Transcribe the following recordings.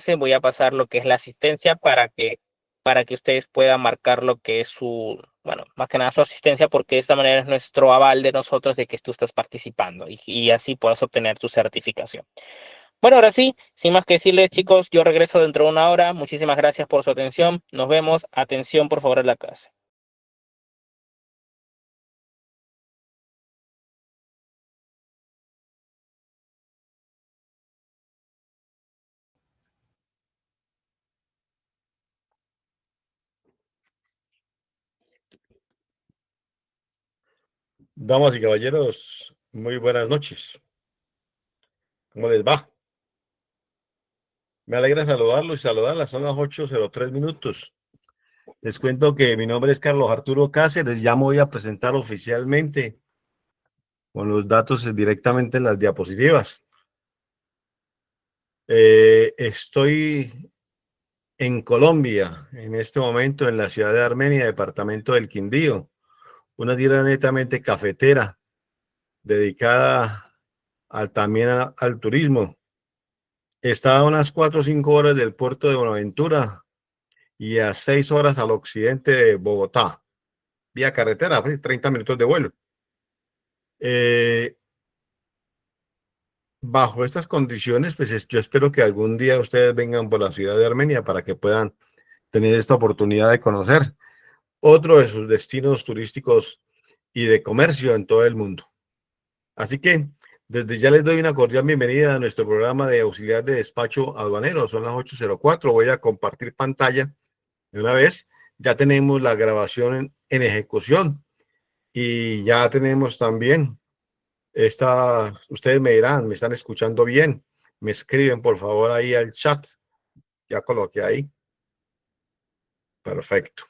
parece, voy a pasar lo que es la asistencia para que ustedes puedan marcar lo que es su, bueno, más que nada su asistencia, porque de esta manera es nuestro aval de nosotros de que tú estás participando y así puedas obtener tu certificación. Bueno, ahora sí, sin más que decirles, chicos, yo regreso dentro de una hora. Muchísimas gracias por su atención. Nos vemos. Atención, por favor, en la clase. Damas y caballeros, muy buenas noches. ¿Cómo les va? Me alegra saludarlos y saludarlas. Son las 8:03 minutos. Les cuento que mi nombre es Carlos Arturo Cáceres. Ya me voy a presentar oficialmente con los datos directamente en las diapositivas. Estoy en Colombia, en este momento en la ciudad de Armenia, departamento del Quindío, una tierra netamente cafetera, dedicada al turismo. Está a unas 4 o 5 horas del puerto de Buenaventura y a 6 horas al occidente de Bogotá, vía carretera, pues, 30 minutos de vuelo. Eh, Bajo estas condiciones, pues yo espero que algún día ustedes vengan por la ciudad de Armenia para que puedan tener esta oportunidad de conocer otro de sus destinos turísticos y de comercio en todo el mundo. Así que desde ya les doy una cordial bienvenida a nuestro programa de auxiliar de despacho aduanero. Son las 8:04. Voy a compartir pantalla de una vez. Ya tenemos la grabación en ejecución y ya tenemos también ustedes me dirán, me están escuchando bien. Me escriben por favor ahí al chat. Ya coloqué ahí. Perfecto.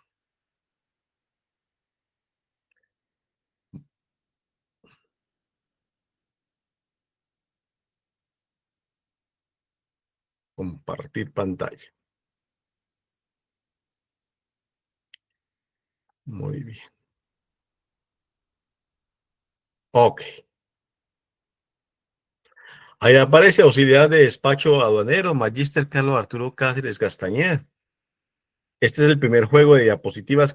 Compartir pantalla. Muy bien. Ok. Ahí aparece auxiliar de despacho aduanero, Magíster Carlos Arturo Cáceres Castañeda. Este es el primer juego de diapositivas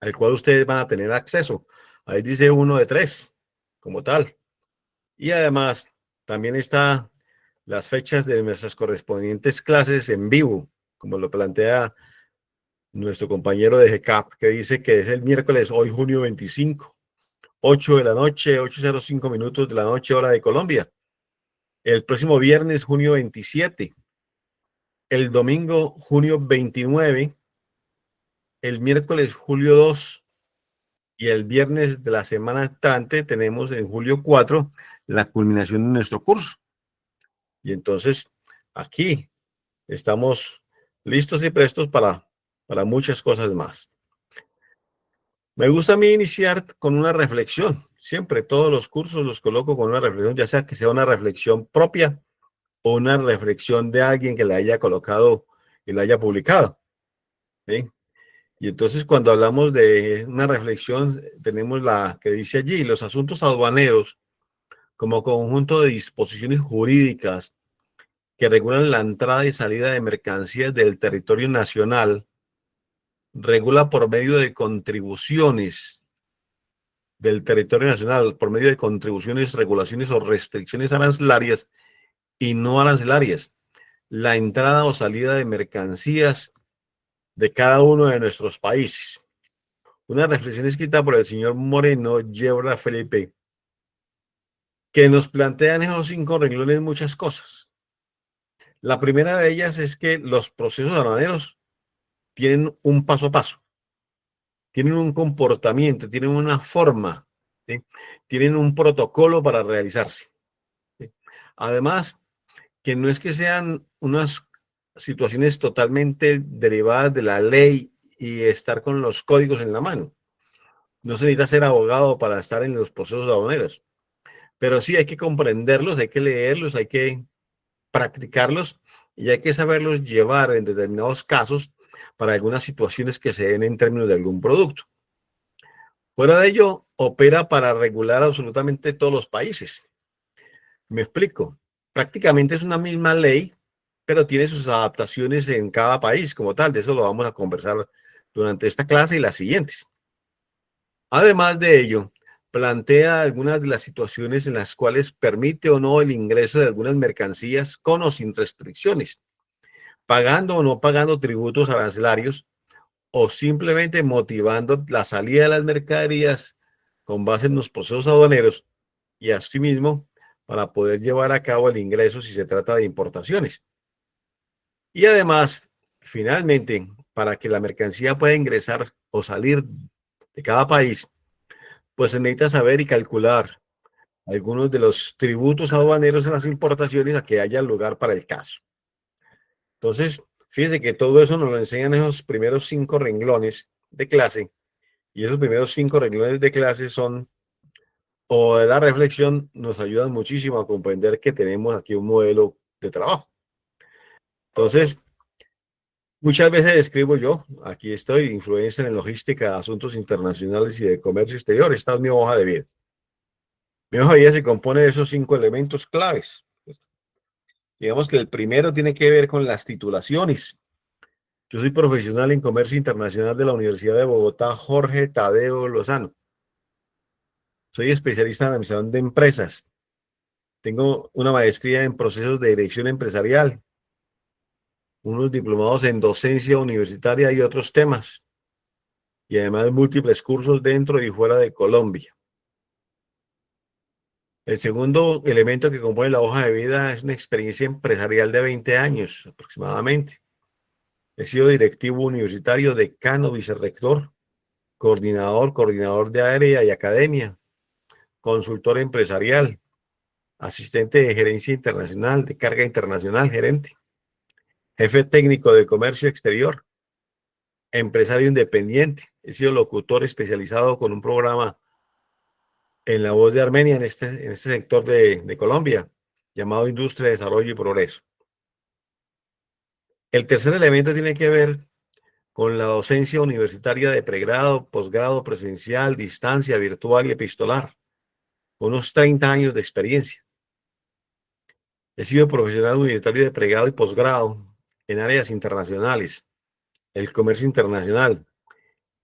al cual ustedes van a tener acceso. Ahí dice 1 de 3, como tal. Y además, también está las fechas de nuestras correspondientes clases en vivo, como lo plantea nuestro compañero de GCAP, que dice que es el miércoles, hoy junio 25, 8 de la noche, 8:05 de la noche, hora de Colombia. El próximo viernes, junio 27. El domingo, junio 29. El miércoles, julio 2. Y el viernes de la semana entrante tenemos en julio 4 la culminación de nuestro curso. Y entonces aquí estamos listos y prestos para muchas cosas más. Me gusta a mí iniciar con una reflexión. Siempre todos los cursos los coloco con una reflexión, ya sea que sea una reflexión propia o una reflexión de alguien que la haya colocado y la haya publicado. ¿Sí? Y entonces cuando hablamos de una reflexión, tenemos la que dice allí, los asuntos aduaneros como conjunto de disposiciones jurídicas que regulan la entrada y salida de mercancías del territorio nacional, regula por medio de contribuciones del territorio nacional, por medio de contribuciones, regulaciones o restricciones arancelarias y no arancelarias, la entrada o salida de mercancías de cada uno de nuestros países. Una reflexión escrita por el señor Moreno Yebra Felipe, que nos plantean esos 5 renglones muchas cosas. La primera de ellas es que los procesos aduaneros tienen un paso a paso, tienen un comportamiento, tienen una forma, ¿sí? Tienen un protocolo para realizarse, ¿sí? Además, que no es que sean unas situaciones totalmente derivadas de la ley y estar con los códigos en la mano. No se necesita ser abogado para estar en los procesos aduaneros, pero sí hay que comprenderlos, hay que leerlos, hay que practicarlos y hay que saberlos llevar en determinados casos para algunas situaciones que se den en términos de algún producto. Fuera de ello, opera para regular absolutamente todos los países. Me explico. Prácticamente es una misma ley pero tiene sus adaptaciones en cada país como tal. De eso lo vamos a conversar durante esta clase y las siguientes. Además de ello, plantea algunas de las situaciones en las cuales permite o no el ingreso de algunas mercancías con o sin restricciones, pagando o no pagando tributos arancelarios o simplemente motivando la salida de las mercaderías con base en los procesos aduaneros y asimismo para poder llevar a cabo el ingreso si se trata de importaciones. Y además, finalmente, para que la mercancía pueda ingresar o salir de cada país, pues se necesita saber y calcular algunos de los tributos aduaneros en las importaciones a que haya lugar para el caso. Entonces, fíjense que todo eso nos lo enseñan esos primeros 5 renglones de clase, y esos primeros 5 renglones de clase son, o de la reflexión, nos ayudan muchísimo a comprender que tenemos aquí un modelo de trabajo. Entonces, muchas veces escribo yo, aquí estoy, influencer en logística, asuntos internacionales y de comercio exterior. Esta es mi hoja de vida. Mi hoja de vida se compone de esos 5 elementos claves. Digamos que el primero tiene que ver con las titulaciones. Yo soy profesional en comercio internacional de la Universidad de Bogotá, Jorge Tadeo Lozano. Soy especialista en administración de empresas. Tengo una maestría en procesos de dirección empresarial, unos diplomados en docencia universitaria y otros temas, y además múltiples cursos dentro y fuera de Colombia. El segundo elemento que compone la hoja de vida es una experiencia empresarial de 20 años aproximadamente. He sido directivo universitario, decano, vicerrector, coordinador de área y academia, consultor empresarial, asistente de gerencia internacional, de carga internacional, gerente, jefe técnico de comercio exterior, empresario independiente. He sido locutor especializado con un programa en La Voz de Armenia en este sector de Colombia, llamado Industria, Desarrollo y Progreso. El tercer elemento tiene que ver con la docencia universitaria de pregrado, posgrado, presencial, distancia, virtual y epistolar, unos 30 años de experiencia. He sido profesional universitario de pregrado y posgrado en áreas internacionales, el comercio internacional,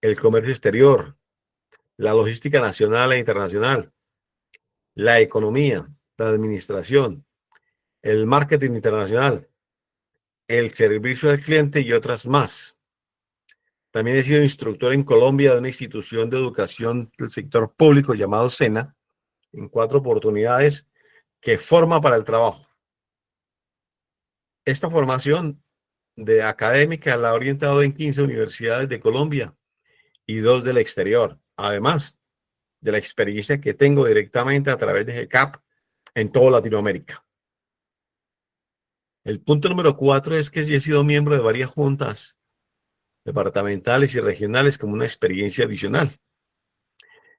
el comercio exterior, la logística nacional e internacional, la economía, la administración, el marketing internacional, el servicio al cliente y otras más. También he sido instructor en Colombia de una institución de educación del sector público llamado SENA, en 4 oportunidades, que forma para el trabajo. Esta formación de académica la he orientado en 15 universidades de Colombia y 2 del exterior, además de la experiencia que tengo directamente a través de GCAP en toda Latinoamérica. El punto número 4 es que he sido miembro de varias juntas departamentales y regionales como una experiencia adicional.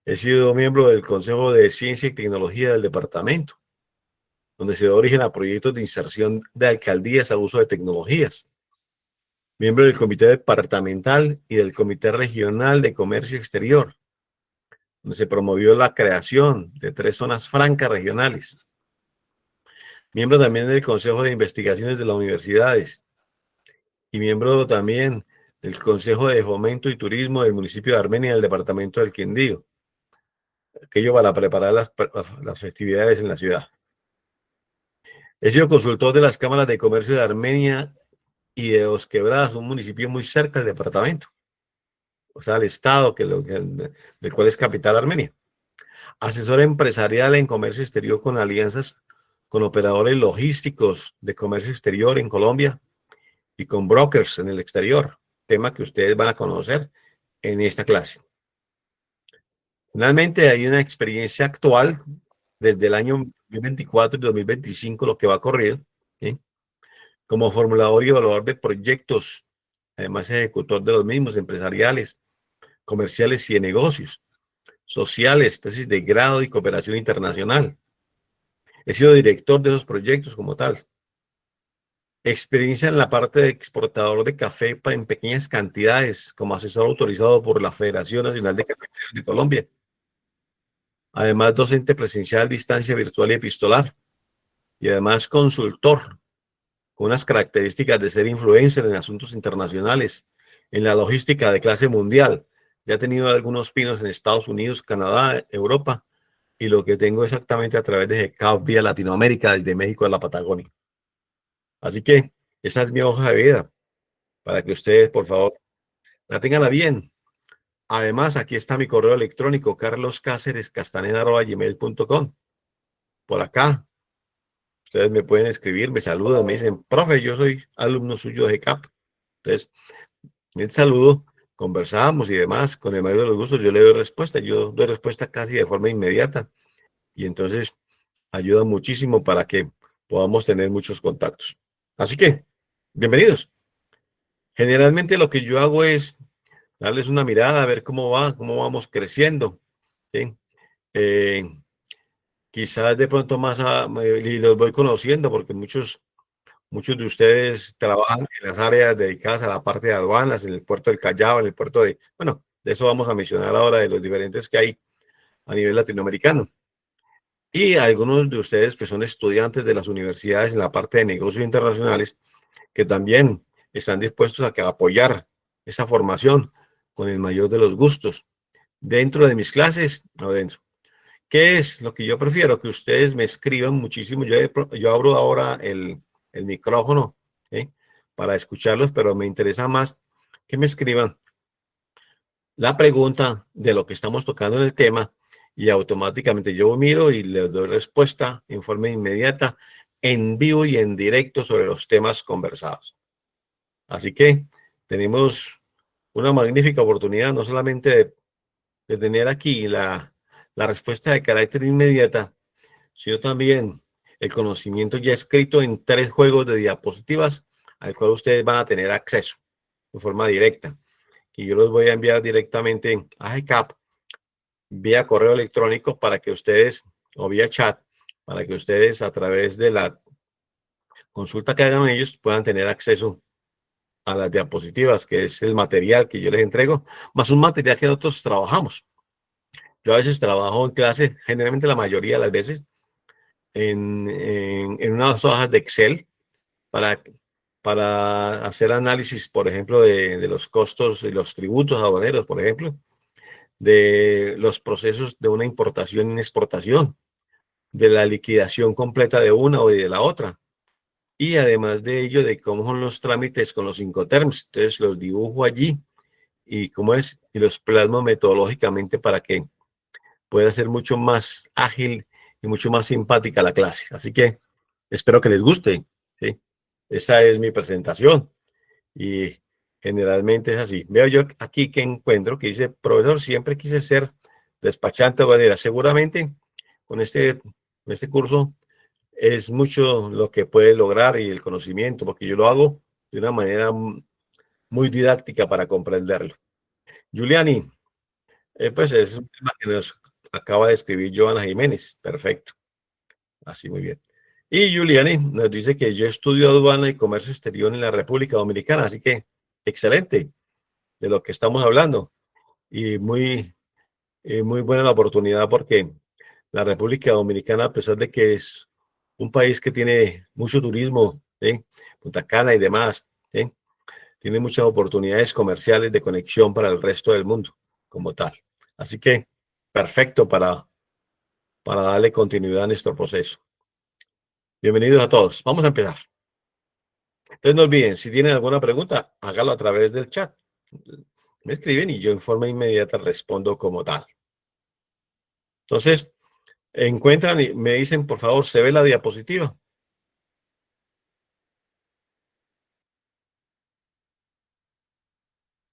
He sido miembro del Consejo de Ciencia y Tecnología del departamento, donde se da origen a proyectos de inserción de alcaldías a uso de tecnologías. Miembro del Comité Departamental y del Comité Regional de Comercio Exterior, donde se promovió la creación de 3 zonas francas regionales. Miembro también del Consejo de Investigaciones de las Universidades y miembro también del Consejo de Fomento y Turismo del municipio de Armenia del departamento del Quindío, aquello para preparar las festividades en la ciudad. He sido consultor de las cámaras de comercio de Armenia y de Dos Quebradas, un municipio muy cerca del departamento, o sea, el estado del cual es capital Armenia. Asesor empresarial en comercio exterior con alianzas con operadores logísticos de comercio exterior en Colombia y con brokers en el exterior, tema que ustedes van a conocer en esta clase. Finalmente, hay una experiencia actual desde el año 2024 y 2025, lo que va corrido, ¿sí? Como formulador y evaluador de proyectos, además ejecutor de los mismos empresariales, comerciales y de negocios, sociales, tesis de grado y cooperación internacional. He sido director de esos proyectos como tal. Experiencia en la parte de exportador de café en pequeñas cantidades como asesor autorizado por la Federación Nacional de Cafeteros de Colombia. Además, docente presencial, distancia virtual y epistolar. Y además consultor con unas características de ser influencer en asuntos internacionales, en la logística de clase mundial. Ya he tenido algunos pinos en Estados Unidos, Canadá, Europa, y lo que tengo exactamente a través de GCAP vía Latinoamérica, desde México a la Patagonia. Así que esa es mi hoja de vida, para que ustedes, por favor, la tengan bien. Además, aquí está mi correo electrónico, carloscacerescastaneda@gmail.com. Por acá, ustedes me pueden escribir, me saludan, me dicen, profe, yo soy alumno suyo de GCAP. Entonces, el saludo, conversamos y demás, con el mayor de los gustos, yo le doy respuesta, yo doy respuesta casi de forma inmediata. Y entonces ayuda muchísimo para que podamos tener muchos contactos. Así que, bienvenidos. Generalmente lo que yo hago es darles una mirada, a ver cómo va, cómo vamos creciendo, ¿sí? Eh, Quizás de pronto más y los voy conociendo porque muchos de ustedes trabajan en las áreas dedicadas a la parte de aduanas, en el puerto del Callao, en el puerto de, bueno, de eso vamos a mencionar ahora, de los diferentes que hay a nivel latinoamericano. Y algunos de ustedes que son estudiantes de las universidades en la parte de negocios internacionales, que también están dispuestos a apoyar esa formación con el mayor de los gustos, dentro de mis clases o dentro. ¿Qué es lo que yo prefiero? Que ustedes me escriban muchísimo. Yo abro ahora el micrófono, ¿sí? Para escucharlos, pero me interesa más que me escriban la pregunta de lo que estamos tocando en el tema y automáticamente yo miro y les doy respuesta en forma inmediata, en vivo y en directo sobre los temas conversados. Así que tenemos una magnífica oportunidad, no solamente de tener aquí la respuesta de carácter inmediata, sino también el conocimiento ya escrito en 3 juegos de diapositivas al cual ustedes van a tener acceso de forma directa. Y yo los voy a enviar directamente a GCAP vía correo electrónico para que ustedes, o vía chat, para que ustedes a través de la consulta que hagan ellos puedan tener acceso a las diapositivas, que es el material que yo les entrego, más un material que nosotros trabajamos. Yo a veces trabajo en clase, generalmente la mayoría de las veces, en unas hojas de Excel para, para hacer análisis, por ejemplo, de los costos y los tributos aduaneros, por ejemplo, de los procesos de una importación y exportación, de la liquidación completa de una o de la otra. Y además de ello, de cómo son los trámites con los Incoterms. Entonces los dibujo allí y cómo es, y los plasmo metodológicamente para que pueda ser mucho más ágil y mucho más simpática la clase. Así que espero que les guste, ¿sí? Esa es mi presentación y generalmente es así. Veo yo aquí que encuentro que dice, profesor, siempre quise ser despachante aduanera. Seguramente con este curso es mucho lo que puede lograr y el conocimiento, porque yo lo hago de una manera muy didáctica para comprenderlo. Giuliani, pues es un tema que nos acaba de escribir Joana Jiménez. Perfecto. Así, muy bien. Y Giuliani nos dice que yo estudio aduana y comercio exterior en la República Dominicana, así que excelente de lo que estamos hablando y muy buena la oportunidad porque la República Dominicana, a pesar de que es un país que tiene mucho turismo, ¿sí? Punta Cana y demás, ¿sí? Tiene muchas oportunidades comerciales de conexión para el resto del mundo como tal. Así que perfecto para darle continuidad a nuestro proceso. Bienvenidos a todos. Vamos a empezar. Entonces no olviden, si tienen alguna pregunta, hágalo a través del chat. Me escriben y yo en forma inmediata respondo como tal. Entonces, encuentran y me dicen, por favor, ¿se ve la diapositiva?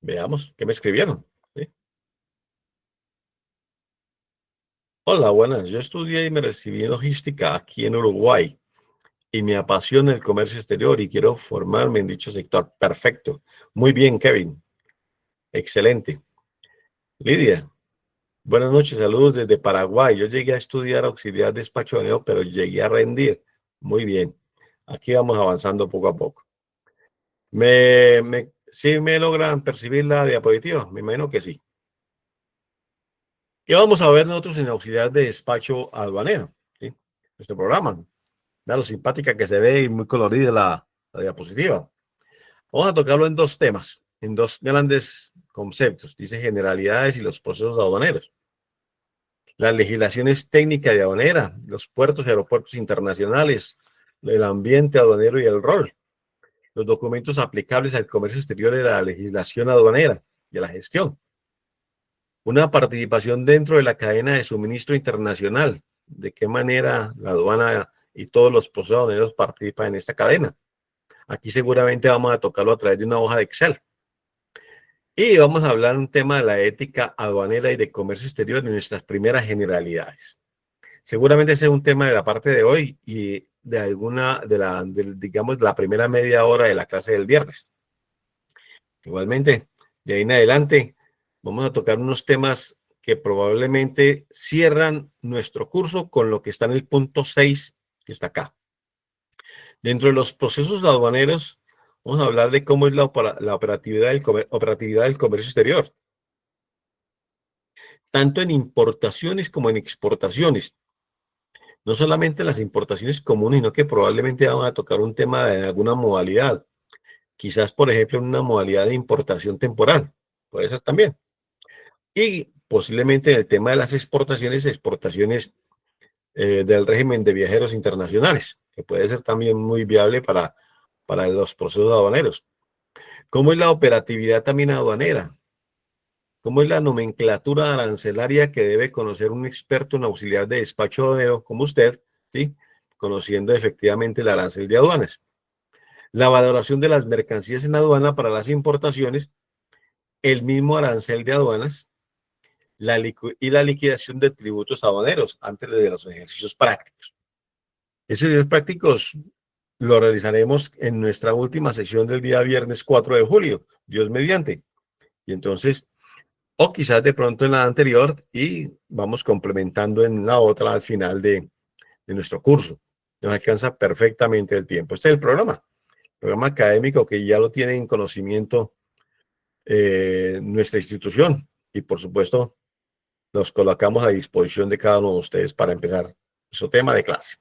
Veamos, ¿qué me escribieron? ¿Sí? Hola, buenas. Yo estudié y me recibí en logística aquí en Uruguay y me apasiona el comercio exterior y quiero formarme en dicho sector. Perfecto. Muy bien, Kevin. Excelente. Lidia, buenas noches. Saludos desde Paraguay. Yo llegué a estudiar auxiliar de despacho de neo, pero llegué a rendir. Muy bien. Aquí vamos avanzando poco a poco. ¿Sí me logran percibir la diapositiva? Me imagino que sí. ¿Qué vamos a ver nosotros en auxiliar de despacho aduanero? ¿Sí? Nuestro programa. Da lo simpática que se ve y muy colorida la diapositiva. Vamos a tocarlo en dos temas, en dos grandes conceptos. Dice generalidades y los procesos aduaneros. Las legislaciones técnicas de aduanera, los puertos y aeropuertos internacionales, el ambiente aduanero y el rol, los documentos aplicables al comercio exterior y la legislación aduanera y a la gestión. Una participación dentro de la cadena de suministro internacional. ¿De qué manera la aduana y todos los procesos aduaneros participan en esta cadena? Aquí seguramente vamos a tocarlo a través de una hoja de Excel. Y vamos a hablar un tema de la ética aduanera y de comercio exterior en nuestras primeras generalidades. Seguramente ese es un tema de la parte de hoy y de alguna digamos, la primera media hora de la clase del viernes. Igualmente, de ahí en adelante, vamos a tocar unos temas que probablemente cierran nuestro curso con lo que está en el punto 6, que está acá. Dentro de los procesos aduaneros, vamos a hablar de cómo es la operatividad del comercio exterior, tanto en importaciones como en exportaciones. No solamente las importaciones comunes, sino que probablemente vamos a tocar un tema de alguna modalidad. Quizás, por ejemplo, una modalidad de importación temporal. Puede ser también. Y posiblemente en el tema de las exportaciones del régimen de viajeros internacionales, que puede ser también muy viable para los procesos aduaneros. ¿Cómo es la operatividad también aduanera? ¿Cómo es la nomenclatura arancelaria que debe conocer un experto en auxiliar de despacho aduanero como usted, ¿sí? Conociendo efectivamente el arancel de aduanas? La valoración de las mercancías en aduana para las importaciones, el mismo arancel de aduanas, y la liquidación de tributos aduaneros antes de los ejercicios prácticos. Esos ejercicios prácticos lo realizaremos en nuestra última sesión del día viernes 4 de julio, Dios mediante. Y entonces, o quizás de pronto en la anterior y vamos complementando en la otra al final de nuestro curso. Nos alcanza perfectamente el tiempo. Este es el programa académico que ya lo tiene en conocimiento nuestra institución y por supuesto los colocamos a disposición de cada uno de ustedes para empezar su tema de clase.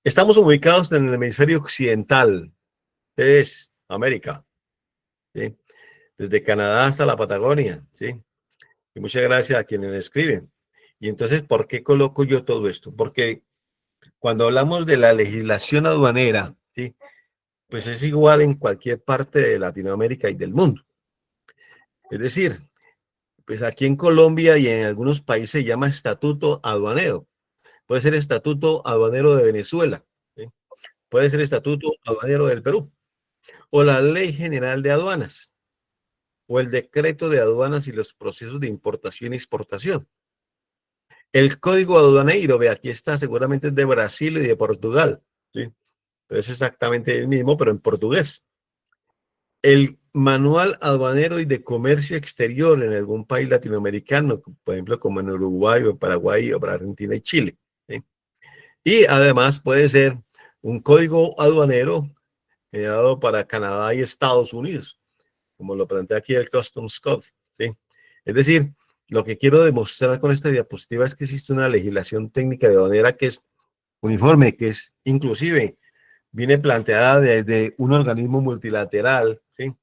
Estamos ubicados en el hemisferio occidental, es América, ¿sí? Desde Canadá hasta la Patagonia, ¿sí? Y muchas gracias a quienes me escriben. Y entonces, ¿por qué coloco yo todo esto? Porque cuando hablamos de la legislación aduanera, ¿sí? Pues es igual en cualquier parte de Latinoamérica y del mundo. Es decir, pues aquí en Colombia y en algunos países se llama estatuto aduanero. Puede ser estatuto aduanero de Venezuela, ¿sí? Puede ser estatuto aduanero del Perú, o la Ley General de Aduanas, o el decreto de aduanas y los procesos de importación y exportación. El código aduanero, ve, aquí está, seguramente es de Brasil y de Portugal, ¿sí? Pero es exactamente el mismo, pero en portugués. El manual aduanero y de comercio exterior en algún país latinoamericano, por ejemplo, como en Uruguay o en Paraguay o para Argentina y Chile, ¿sí? Y además puede ser un código aduanero generado para Canadá y Estados Unidos, como lo plantea aquí el Customs Code, ¿sí? Es decir, lo que quiero demostrar con esta diapositiva es que existe una legislación técnica de aduanera que es uniforme, que es inclusive viene planteada desde un organismo multilateral, ¿sí?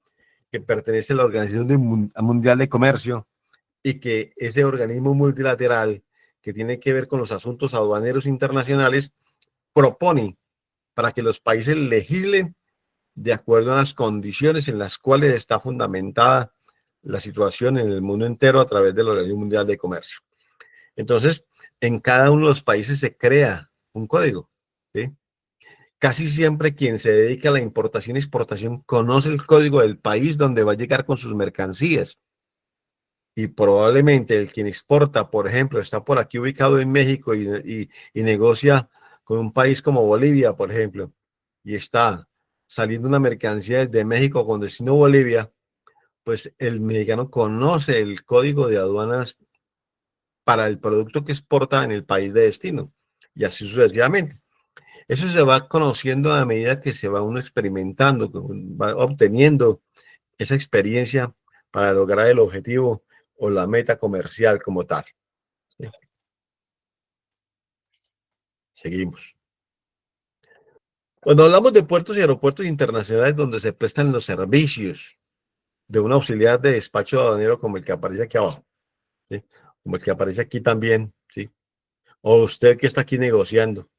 Que pertenece a la Organización Mundial de Comercio y que ese organismo multilateral que tiene que ver con los asuntos aduaneros internacionales propone para que los países legislen de acuerdo a las condiciones en las cuales está fundamentada la situación en el mundo entero a través de la Organización Mundial de Comercio. Entonces, en cada uno de los países se crea un código, ¿sí? Casi siempre quien se dedica a la importación y exportación conoce el código del país donde va a llegar con sus mercancías. Y probablemente el quien exporta, por ejemplo, está por aquí ubicado en México y negocia con un país como Bolivia, por ejemplo, y está saliendo una mercancía desde México con destino Bolivia, pues el mexicano conoce el código de aduanas para el producto que exporta en el país de destino y así sucesivamente. Eso se va conociendo a medida que se va uno experimentando, va obteniendo esa experiencia para lograr el objetivo o la meta comercial como tal. ¿Sí? Seguimos. Cuando hablamos de puertos y aeropuertos internacionales donde se prestan los servicios de un auxiliar de despacho aduanero como el que aparece aquí abajo, ¿sí? Como el que aparece aquí también, ¿sí? O usted que está aquí negociando,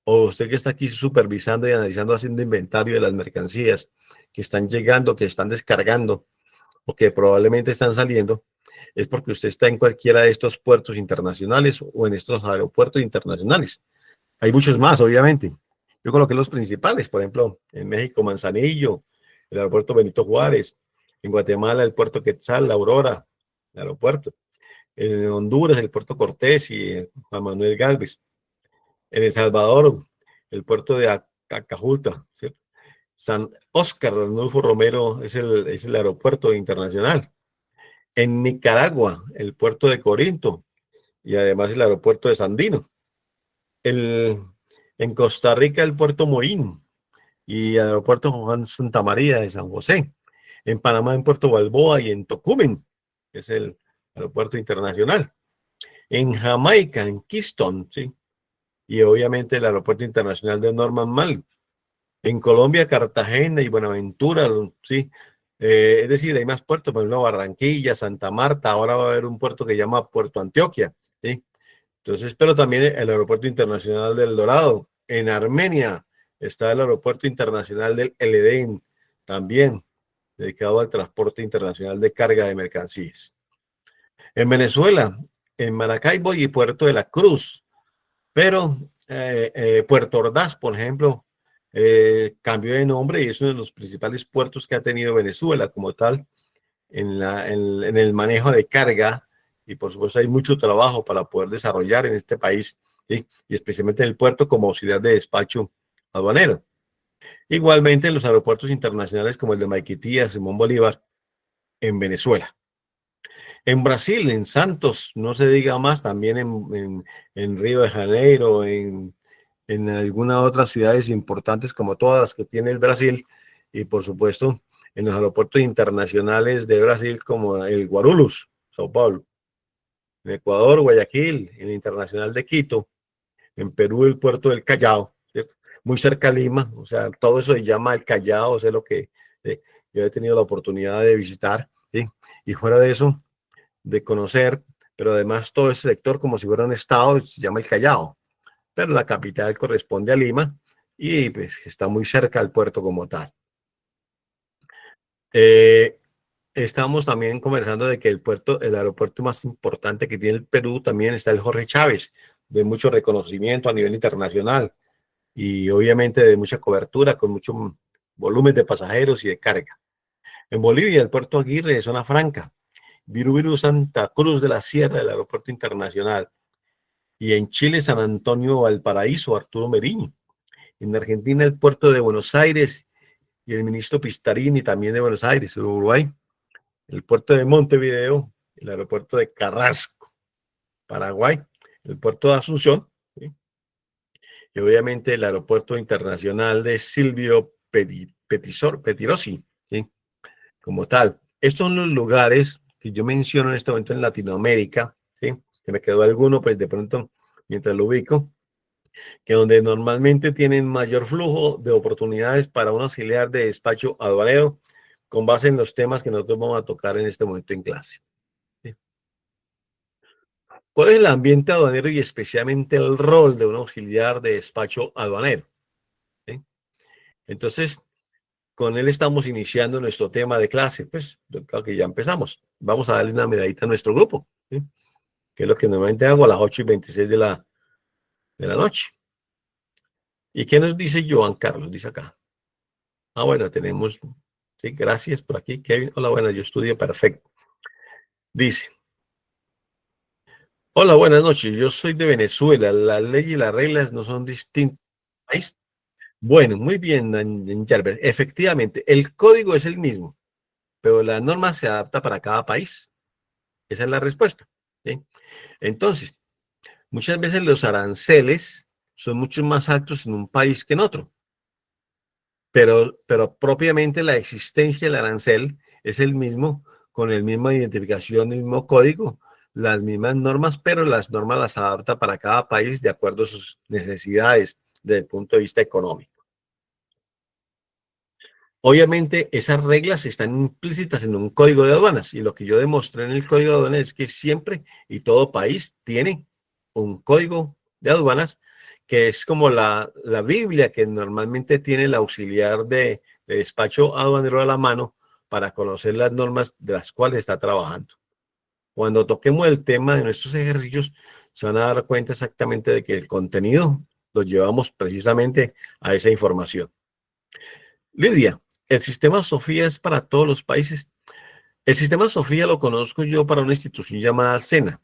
o usted que está aquí supervisando y analizando, haciendo inventario de las mercancías que están llegando, que están descargando o que probablemente están saliendo, es porque usted está en cualquiera de estos puertos internacionales o en estos aeropuertos internacionales. Hay muchos más, obviamente. Yo coloqué los principales, por ejemplo, en México, Manzanillo, el aeropuerto Benito Juárez, en Guatemala, el puerto Quetzal, La Aurora, el aeropuerto, en Honduras, el puerto Cortés y Juan Manuel Galvez, en El Salvador, el puerto de Acajulta, ¿cierto? San Óscar Arnulfo Romero es el aeropuerto internacional. En Nicaragua, el puerto de Corinto y además el aeropuerto de Sandino. El, en Costa Rica, el puerto Moín y el aeropuerto Juan Santa María de San José. En Panamá, en Puerto Balboa y en Tocumen, que es el aeropuerto internacional. En Jamaica, en Kingston, ¿sí? Y obviamente el aeropuerto internacional de Norman Mal. En Colombia, Cartagena y Buenaventura, ¿sí? Es decir, hay más puertos, por ejemplo, Barranquilla, Santa Marta, ahora va a haber un puerto que se llama Puerto Antioquia, ¿sí? Entonces, pero también el aeropuerto internacional del Dorado. En Armenia está el aeropuerto internacional del El Edén, también dedicado al transporte internacional de carga de mercancías. En Venezuela, en Maracaibo y Puerto de la Cruz, pero Puerto Ordaz, por ejemplo, cambió de nombre y es uno de los principales puertos que ha tenido Venezuela como tal en el manejo de carga y por supuesto hay mucho trabajo para poder desarrollar en este país, ¿sí? Y especialmente en el puerto como auxiliar de despacho aduanero. Igualmente en los aeropuertos internacionales como el de Maiquetía, Simón Bolívar, en Venezuela. En Brasil, en Santos, no se diga más, también en Río de Janeiro, en algunas otras ciudades importantes como todas las que tiene el Brasil y por supuesto en los aeropuertos internacionales de Brasil como el Guarulhos, Sao Paulo, en Ecuador, Guayaquil, en el Internacional de Quito, en Perú el puerto del Callao, ¿cierto? Muy cerca a Lima, o sea, todo eso se llama el Callao, o sea, lo que yo he tenido la oportunidad de visitar, ¿sí? Y fuera de eso, de conocer, pero además todo ese sector como si fuera un estado, se llama el Callao, pero la capital corresponde a Lima y pues está muy cerca al puerto como tal. Eh, Estamos también conversando de que el puerto, el aeropuerto más importante que tiene el Perú también está el Jorge Chávez, de mucho reconocimiento a nivel internacional y obviamente de mucha cobertura con mucho volumen de pasajeros y de carga. En Bolivia, el puerto Aguirre de Zona Franca, Viru Santa Cruz de la Sierra, el aeropuerto internacional. Y en Chile, San Antonio, Valparaíso, Arturo Meriño. En Argentina, el puerto de Buenos Aires y el ministro Pistarini también de Buenos Aires, Uruguay. El puerto de Montevideo, el aeropuerto de Carrasco, Paraguay, el puerto de Asunción, ¿sí? Y obviamente el aeropuerto internacional de Silvio Petirosi, ¿sí? Como tal. Estos son los lugares que yo menciono en este momento en Latinoamérica, ¿sí? Que me quedó alguno, pues de pronto, mientras lo ubico, que donde normalmente tienen mayor flujo de oportunidades para un auxiliar de despacho aduanero con base en los temas que nosotros vamos a tocar en este momento en clase. ¿Sí? ¿Cuál es el ambiente aduanero y especialmente el rol de un auxiliar de despacho aduanero? ¿Sí? Entonces, con él estamos iniciando nuestro tema de clase. Pues, creo que ya empezamos. Vamos a darle una miradita a nuestro grupo, ¿sí? Que es lo que normalmente hago a las 8:26 de la noche. ¿Y qué nos dice Joan Carlos? Dice acá. Ah, bueno, tenemos, sí, gracias por aquí, Kevin. Hola, buenas, yo estudio perfecto. Dice, hola, buenas noches, yo soy de Venezuela, la ley y las reglas no son distintas. Bueno, muy bien, Jarber. Efectivamente, el código es el mismo, pero la norma se adapta para cada país. Esa es la respuesta, ¿sí? Entonces, muchas veces los aranceles son mucho más altos en un país que en otro. Pero propiamente la existencia del arancel es el mismo, con la misma identificación, el mismo código, las mismas normas, pero las normas las adapta para cada país de acuerdo a sus necesidades desde el punto de vista económico. Obviamente, esas reglas están implícitas en un código de aduanas y lo que yo demostré en el código de aduanas es que siempre y todo país tiene un código de aduanas que es como la Biblia que normalmente tiene el auxiliar de despacho aduanero a la mano para conocer las normas de las cuales está trabajando. Cuando toquemos el tema de nuestros ejercicios, se van a dar cuenta exactamente de que el contenido lo llevamos precisamente a esa información. Lidia, el sistema Sofía es para todos los países. El sistema Sofía lo conozco yo para una institución llamada SENA.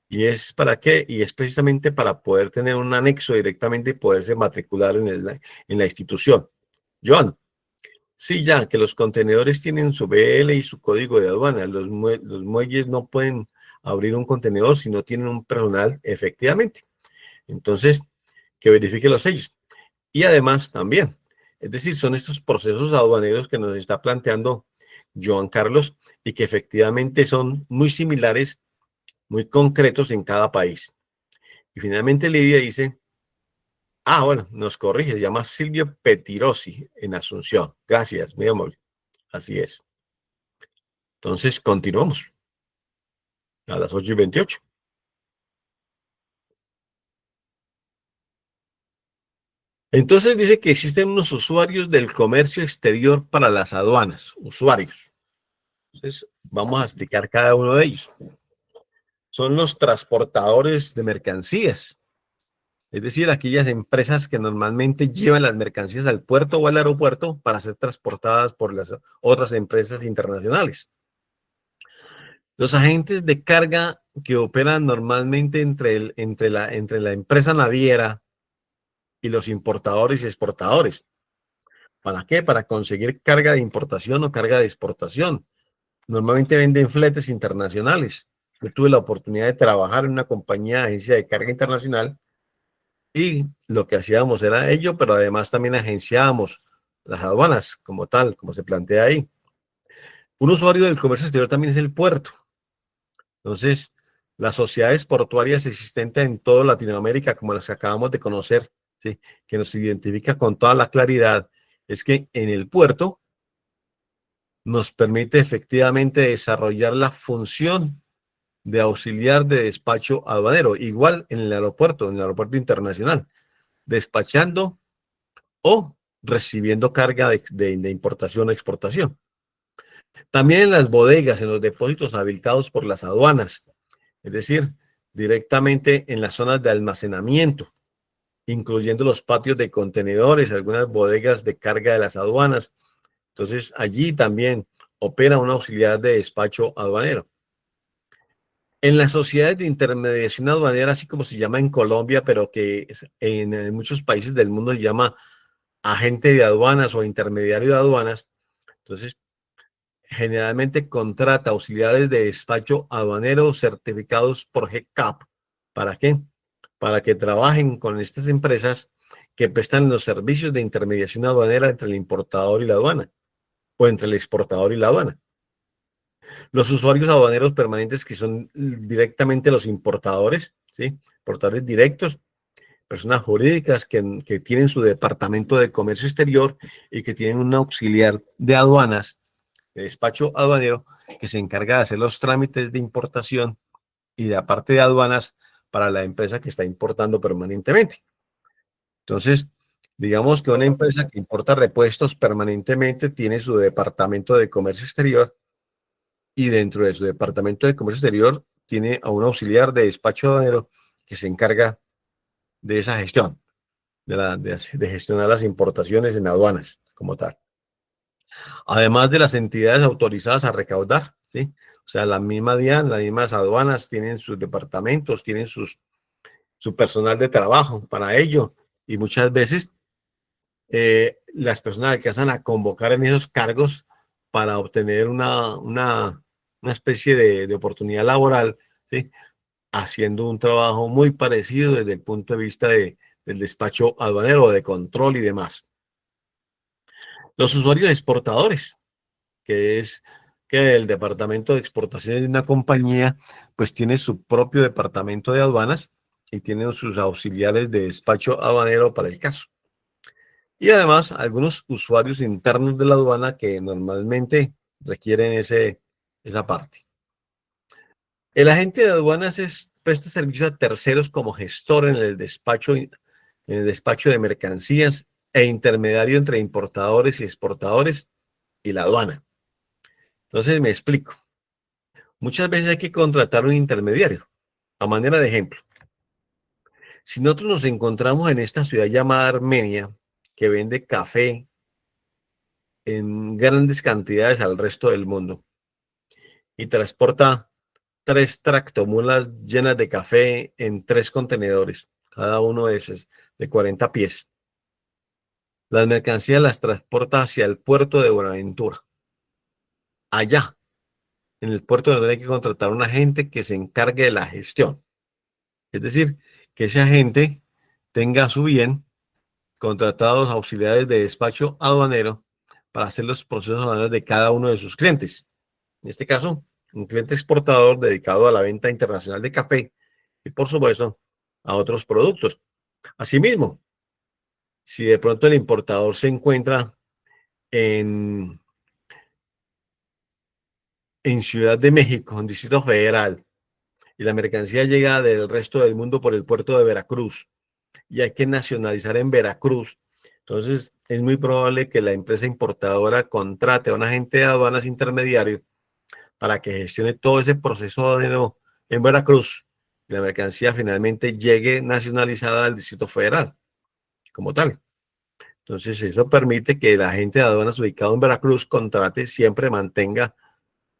¿Y es para qué? Y es precisamente para poder tener un anexo directamente y poderse matricular en la institución. Joan, sí, ya que los contenedores tienen su BL y su código de aduana. Los muelles no pueden abrir un contenedor si no tienen un personal, efectivamente. Entonces, que verifique los sellos. Y además también, es decir, son estos procesos aduaneros que nos está planteando Joan Carlos y que efectivamente son muy similares, muy concretos en cada país. Y finalmente Lidia dice, bueno, nos corrige, se llama Silvio Petirosi en Asunción. Gracias, muy amable. Así es. Entonces, continuamos a las 8:28. Entonces dice que existen unos usuarios del comercio exterior para las aduanas, usuarios. Entonces, vamos a explicar cada uno de ellos. Son los transportadores de mercancías, es decir, aquellas empresas que normalmente llevan las mercancías al puerto o al aeropuerto para ser transportadas por las otras empresas internacionales. Los agentes de carga que operan normalmente entre la empresa naviera y los importadores y exportadores. ¿Para qué? Para conseguir carga de importación o carga de exportación. Normalmente venden fletes internacionales. Yo tuve la oportunidad de trabajar en una compañía de agencia de carga internacional y lo que hacíamos era ello, pero además también agenciábamos las aduanas como tal, como se plantea ahí. Un usuario del comercio exterior también es el puerto. Entonces, las sociedades portuarias existentes en toda Latinoamérica, como las que acabamos de conocer, ¿sí?, que nos identifica con toda la claridad, es que en el puerto nos permite efectivamente desarrollar la función de auxiliar de despacho aduanero, igual en el aeropuerto internacional, despachando o recibiendo carga de importación o exportación. También en las bodegas, en los depósitos habilitados por las aduanas, es decir, directamente en las zonas de almacenamiento, incluyendo los patios de contenedores, algunas bodegas de carga de las aduanas. Entonces, allí también opera un auxiliar de despacho aduanero. En las sociedades de intermediación aduanera, así como se llama en Colombia, pero que en muchos países del mundo se llama agente de aduanas o intermediario de aduanas, entonces generalmente contrata auxiliares de despacho aduanero certificados por GCAP. ¿Para qué? Para que trabajen con estas empresas que prestan los servicios de intermediación aduanera entre el importador y la aduana, o entre el exportador y la aduana. Los usuarios aduaneros permanentes, que son directamente los importadores, ¿sí?, importadores directos, personas jurídicas que tienen su departamento de comercio exterior y que tienen un auxiliar de aduanas, de despacho aduanero, que se encarga de hacer los trámites de importación y de aparte de aduanas para la empresa que está importando permanentemente. Entonces, digamos que una empresa que importa repuestos permanentemente tiene su departamento de comercio exterior y dentro de su departamento de comercio exterior tiene a un auxiliar de despacho aduanero que se encarga de esa gestión, de gestionar las importaciones en aduanas como tal. Además de las entidades autorizadas a recaudar, ¿sí? O sea, la misma DIAN, las mismas aduanas tienen sus departamentos, tienen su personal de trabajo para ello y muchas veces las personas alcanzan a convocar en esos cargos para obtener una especie de oportunidad laboral, ¿sí?, haciendo un trabajo muy parecido desde el punto de vista del despacho aduanero, de control y demás. Los usuarios exportadores, que es que el departamento de exportaciones de una compañía, pues tiene su propio departamento de aduanas y tiene sus auxiliares de despacho aduanero para el caso. y además algunos usuarios internos de la aduana que normalmente requieren esa parte. El agente de aduanas presta servicio a terceros como gestor en el despacho de mercancías e intermediario entre importadores y exportadores y la aduana. Entonces me explico. Muchas veces hay que contratar un intermediario. A manera de ejemplo, si nosotros nos encontramos en esta ciudad llamada Armenia, que vende café en grandes cantidades al resto del mundo y transporta 3 tractomulas llenas de café en 3 contenedores, cada uno de esos de 40 pies. Las mercancías las transporta hacia el puerto de Buenaventura. Allá, en el puerto de Buenaventura hay que contratar a un agente que se encargue de la gestión. Es decir, que ese agente tenga a su bien contratados auxiliares de despacho aduanero para hacer los procesos aduaneros de cada uno de sus clientes. En este caso, un cliente exportador dedicado a la venta internacional de café y, por supuesto, a otros productos. Asimismo, si de pronto el importador se encuentra en, en Ciudad de México, en Distrito Federal, y la mercancía llega del resto del mundo por el puerto de Veracruz, y hay que nacionalizar en Veracruz, entonces es muy probable que la empresa importadora contrate a un agente de aduanas intermediario para que gestione todo ese proceso en Veracruz y la mercancía finalmente llegue nacionalizada al Distrito Federal como tal. Entonces eso permite que el agente de aduanas ubicado en Veracruz contrate siempre, mantenga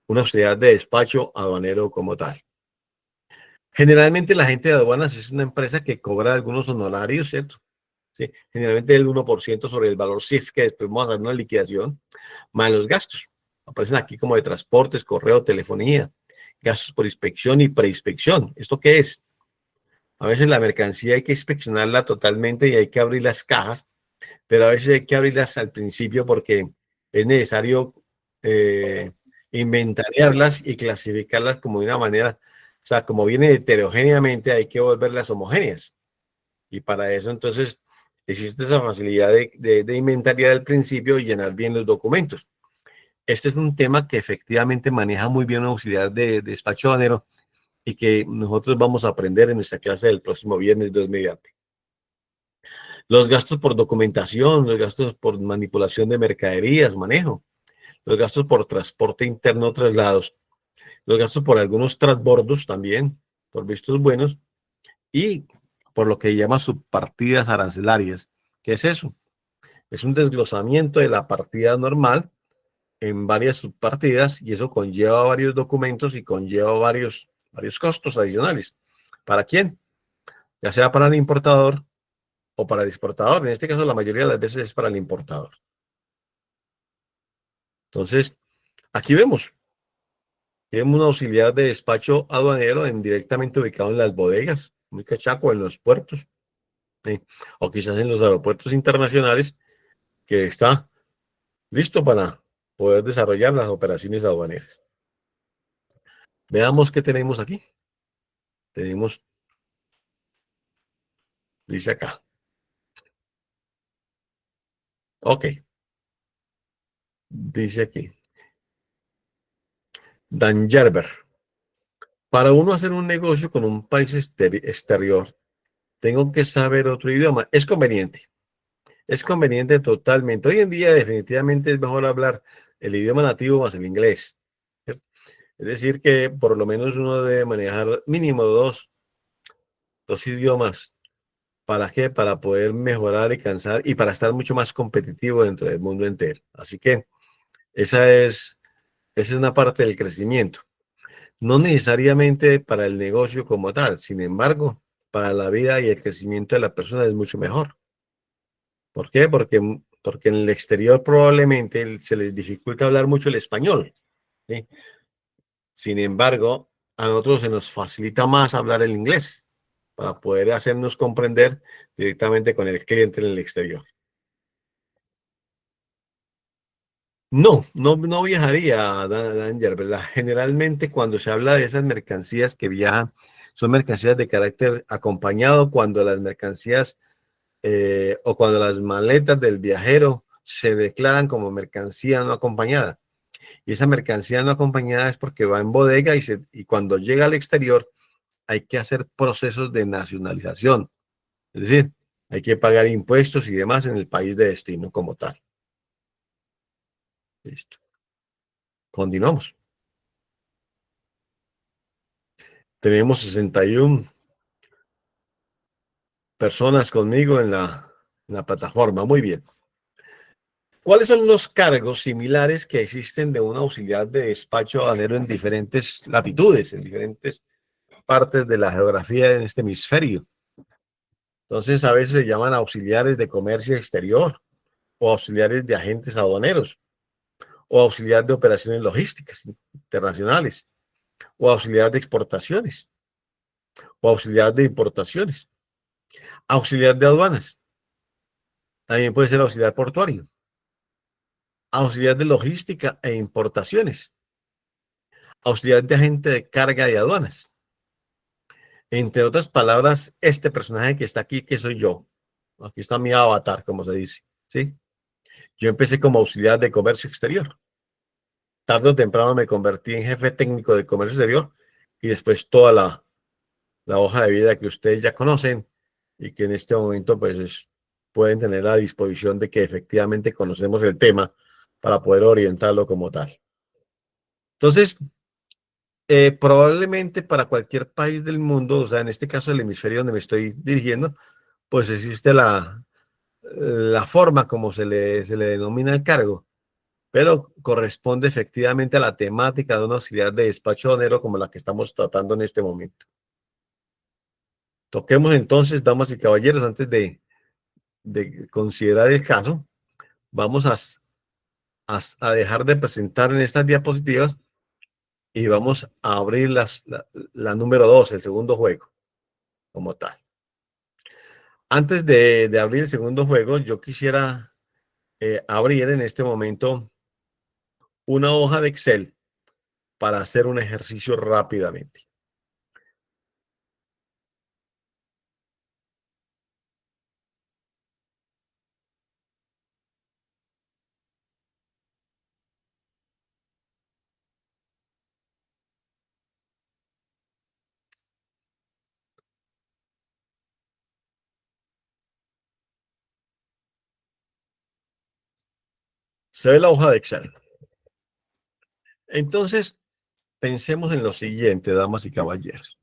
una sociedad de despacho aduanero como tal. Generalmente la agente de aduanas es una empresa que cobra algunos honorarios, ¿cierto? Sí, generalmente el 1% sobre el valor CIF, que después vamos a hacer una liquidación, más los gastos. Aparecen aquí como de transportes, correo, telefonía, gastos por inspección y preinspección. ¿Esto qué es? A veces la mercancía hay que inspeccionarla totalmente y hay que abrir las cajas, pero a veces hay que abrirlas al principio porque es necesario eh, inventariarlas y clasificarlas como de una manera, o sea, como vienen heterogéneamente, hay que volverlas homogéneas. Y para eso entonces existe esa facilidad de inventariar al principio y llenar bien los documentos. Este es un tema que efectivamente maneja muy bien un auxiliar de despacho aduanero y que nosotros vamos a aprender en nuestra clase del próximo viernes, Dios mediante. Los gastos por documentación, los gastos por manipulación de mercaderías, manejo, los gastos por transporte interno, traslados, los gastos por algunos transbordos también, por vistos buenos, y por lo que llama subpartidas arancelarias. ¿Qué es eso? Es un desglosamiento de la partida normal en varias subpartidas y eso conlleva varios documentos y conlleva varios costos adicionales. ¿Para quién? Ya sea para el importador o para el exportador. En este caso, la mayoría de las veces es para el importador. Entonces, aquí vemos un auxiliar de despacho aduanero directamente ubicado en las bodegas, muy cachaco, en los puertos, o quizás en los aeropuertos internacionales, que está listo para poder desarrollar las operaciones aduaneras. Veamos qué tenemos aquí. Tenemos, dice acá. Ok, dice aquí. Dan Gerber. Para uno hacer un negocio con un país exterior, tengo que saber otro idioma. Es conveniente. Es conveniente totalmente. Hoy en día definitivamente es mejor hablar el idioma nativo más el inglés. ¿Cierto? Es decir, que por lo menos uno debe manejar mínimo dos idiomas. ¿Para qué? Para poder mejorar y cansar y para estar mucho más competitivo dentro del mundo entero. Así que esa es una parte del crecimiento. No necesariamente para el negocio como tal, sin embargo, para la vida y el crecimiento de la persona es mucho mejor. ¿Por qué? Porque en el exterior probablemente se les dificulta hablar mucho el español, ¿sí? Sin embargo, a nosotros se nos facilita más hablar el inglés para poder hacernos comprender directamente con el cliente en el exterior. No viajaría, Danger, ¿verdad? Generalmente cuando se habla de esas mercancías que viajan, son mercancías de carácter acompañado cuando las mercancías o cuando las maletas del viajero se declaran como mercancía no acompañada. Y esa mercancía no acompañada es porque va en bodega y cuando llega al exterior hay que hacer procesos de nacionalización. Es decir, hay que pagar impuestos y demás en el país de destino como tal. Listo. Continuamos. Tenemos 61 personas conmigo en la plataforma. Muy bien. ¿Cuáles son los cargos similares que existen de un auxiliar de despacho aduanero en diferentes latitudes, en diferentes partes de la geografía en este hemisferio? Entonces, a veces se llaman auxiliares de comercio exterior o auxiliares de agentes aduaneros o auxiliar de operaciones logísticas internacionales o auxiliar de exportaciones o auxiliar de importaciones, auxiliar de aduanas, también puede ser auxiliar portuario, auxiliar de logística e importaciones, auxiliar de agente de carga y aduanas. Entre otras palabras, este personaje que está aquí, que soy yo. Aquí está mi avatar, como se dice, ¿sí? Yo empecé como auxiliar de comercio exterior. Tarde o temprano me convertí en jefe técnico de comercio exterior y después toda la hoja de vida que ustedes ya conocen y que en este momento pueden tener a disposición de que efectivamente conocemos el tema para poder orientarlo como tal. Entonces, probablemente para cualquier país del mundo, o sea, en este caso el hemisferio donde me estoy dirigiendo, pues existe la forma como se le denomina el cargo, pero corresponde efectivamente a la temática de una auxiliar de despacho aduanero como la que estamos tratando en este momento. Toquemos entonces, damas y caballeros, antes de considerar el caso, vamos a dejar de presentar en estas diapositivas y vamos a abrir la número 2, el segundo juego, como tal. Antes de abrir el segundo juego, yo quisiera abrir en este momento una hoja de Excel para hacer un ejercicio rápidamente. Se ve la hoja de Excel. Entonces, pensemos en lo siguiente, damas y caballeros.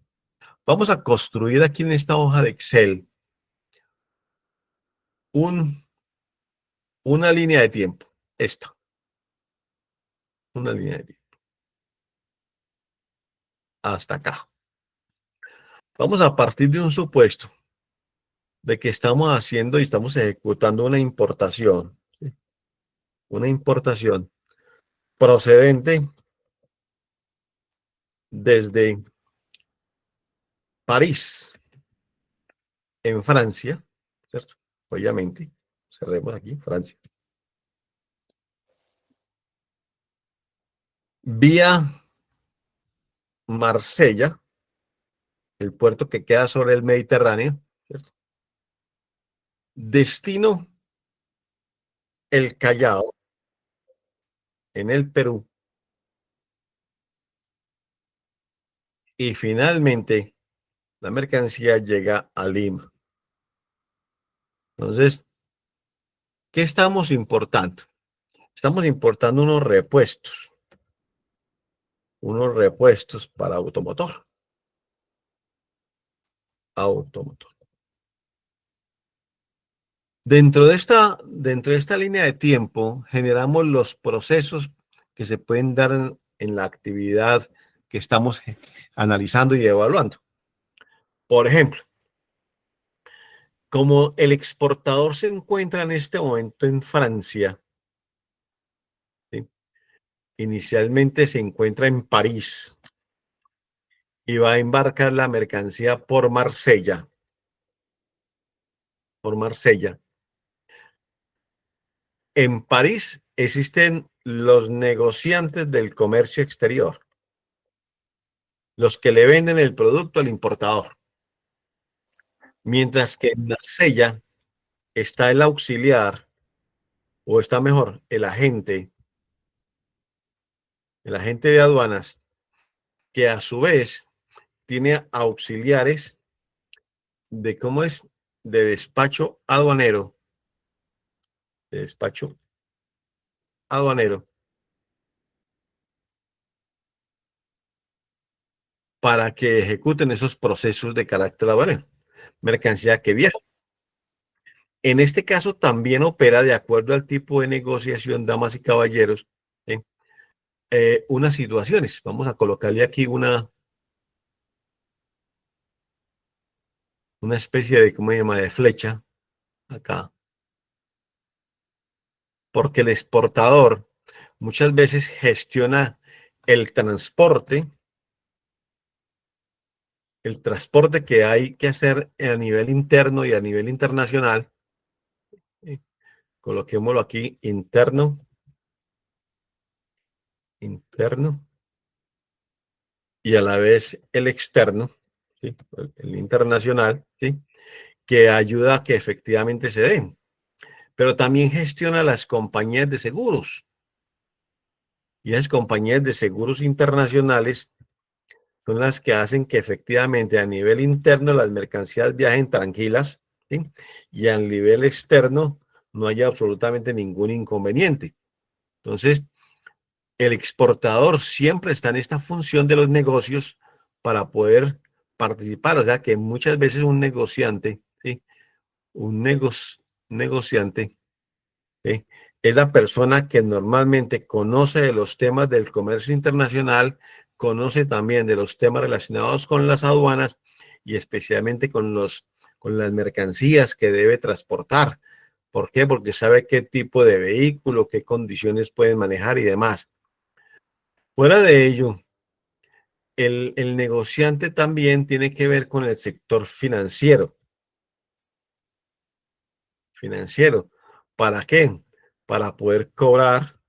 Vamos a construir aquí en esta hoja de Excel una línea de tiempo. Esta, una línea de tiempo. Hasta acá. Vamos a partir de un supuesto de que estamos haciendo y estamos ejecutando una importación. ¿Sí? Una importación procedente desde París, en Francia, ¿cierto? Obviamente, cerremos aquí, Francia. Vía Marsella, el puerto que queda sobre el Mediterráneo, ¿cierto? Destino el Callao, en el Perú, y finalmente la mercancía llega a Lima. Entonces, ¿qué estamos importando? Estamos importando unos repuestos para automotor. Automotor. Dentro de esta línea de tiempo, generamos los procesos que se pueden dar en la actividad que estamos analizando y evaluando. Por ejemplo, como el exportador se encuentra en este momento en Francia, ¿sí? Inicialmente se encuentra en París y va a embarcar la mercancía por Marsella. Por Marsella. En París existen los negociantes del comercio exterior, los que le venden el producto al importador. Mientras que en Marsella está el auxiliar, o está mejor, el agente de aduanas, que a su vez tiene auxiliares de cómo es, de despacho aduanero, de despacho aduanero, para que ejecuten esos procesos de carácter aduanero, mercancía que viaja. En este caso también opera de acuerdo al tipo de negociación, damas y caballeros, ¿sí? Unas situaciones. Vamos a colocarle aquí una especie de, ¿cómo se llama?, de flecha acá, porque el exportador muchas veces gestiona el transporte que hay que hacer a nivel interno y a nivel internacional. ¿Sí? Coloquémoslo aquí, interno y a la vez el externo, ¿sí?, el internacional, ¿sí?, que ayuda a que efectivamente se den. Pero también gestiona las compañías de seguros. Y las compañías de seguros internacionales son las que hacen que efectivamente a nivel interno las mercancías viajen tranquilas, ¿sí?, y a nivel externo no haya absolutamente ningún inconveniente. Entonces, el exportador siempre está en esta función de los negocios para poder participar. O sea que muchas veces un negociante, ¿sí?, un negociante, ¿sí?, es la persona que normalmente conoce de los temas del comercio internacional, conoce también de los temas relacionados con las aduanas y especialmente con las mercancías que debe transportar. ¿Por qué? Porque sabe qué tipo de vehículo, qué condiciones pueden manejar y demás. Fuera de ello, el negociante también tiene que ver con el sector financiero. Financiero. ¿Para qué? Para poder cobrar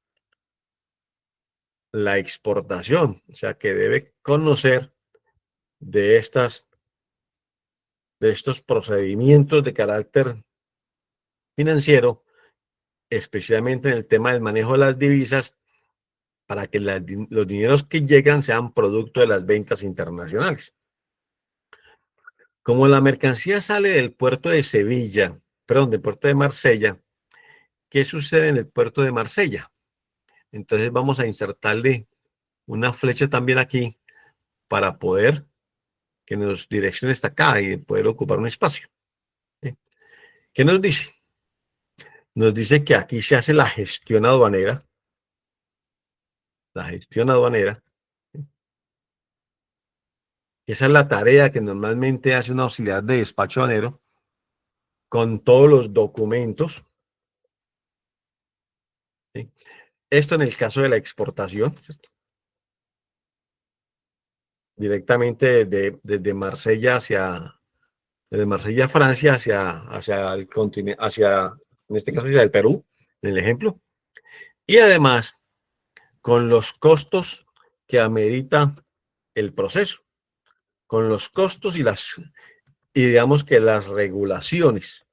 la exportación. O sea, que debe conocer de de estos procedimientos de carácter financiero, especialmente en el tema del manejo de las divisas, para que los dineros que llegan sean producto de las ventas internacionales. Como la mercancía sale del puerto de Sevilla, perdón, del puerto de Marsella, ¿qué sucede en el puerto de Marsella? Entonces vamos a insertarle una flecha también aquí para poder que nos direccione hasta acá y poder ocupar un espacio. ¿Sí? ¿Qué nos dice? Nos dice que aquí se hace la gestión aduanera. La gestión aduanera. ¿Sí? Esa es la tarea que normalmente hace un auxiliar de despacho aduanero con todos los documentos. ¿Sí? Esto en el caso de la exportación, ¿cierto?, directamente desde Marsella desde Marsella, Francia, hacia el continente, en este caso, hacia el Perú, en el ejemplo. Y además, con los costos que amerita el proceso, con los costos y digamos que esas regulaciones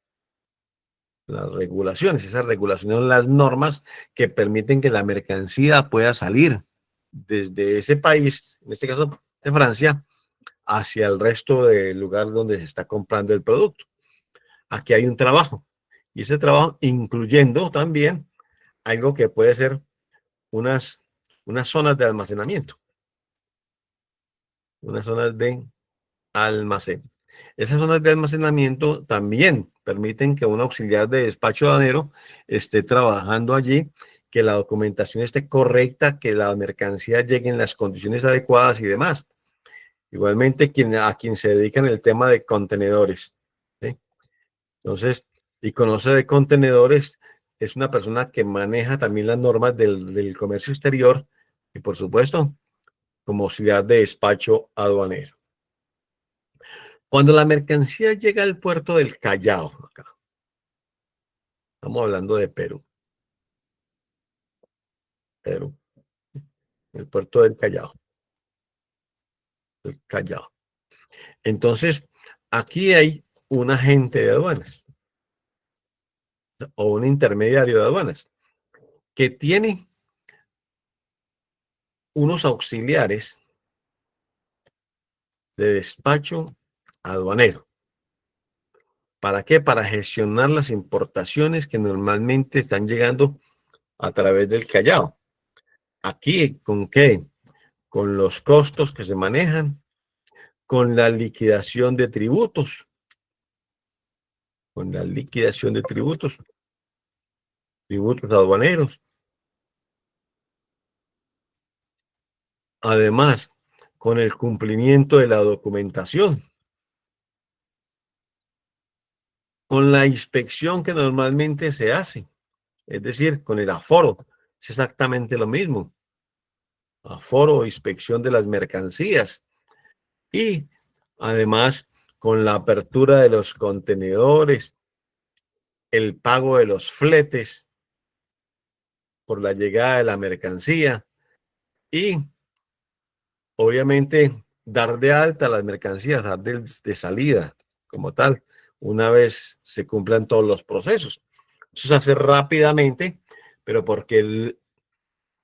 son las normas que permiten que la mercancía pueda salir desde ese país, en este caso de Francia, hacia el resto del lugar donde se está comprando el producto. Aquí hay un trabajo, y ese trabajo incluyendo también algo que puede ser unas, unas zonas de almacenamiento, unas zonas de almacén. Esas zonas de almacenamiento también permiten que un auxiliar de despacho aduanero esté trabajando allí, que la documentación esté correcta, que la mercancía llegue en las condiciones adecuadas y demás. Igualmente, a quien se dedica en el tema de contenedores, ¿sí? Entonces, y conoce de contenedores, es una persona que maneja también las normas del comercio exterior y, por supuesto, como auxiliar de despacho aduanero. Cuando la mercancía llega al puerto del Callao, acá, estamos hablando de Perú, el puerto del Callao. Entonces, aquí hay un agente de aduanas. o un intermediario de aduanas que tiene unos auxiliares de despacho aduanero. ¿Para qué? Para gestionar las importaciones que normalmente están llegando a través del Callao. Aquí, ¿con qué? Con los costos que se manejan, con la liquidación de tributos, con la liquidación de tributos aduaneros. Además, con el cumplimiento de la documentación, con la inspección que normalmente se hace, es decir, con el aforo, es exactamente lo mismo. Aforo, inspección de las mercancías y además con la apertura de los contenedores, el pago de los fletes por la llegada de la mercancía y obviamente dar de alta las mercancías, dar de salida como tal, una vez se cumplan todos los procesos. Eso se hace rápidamente, pero porque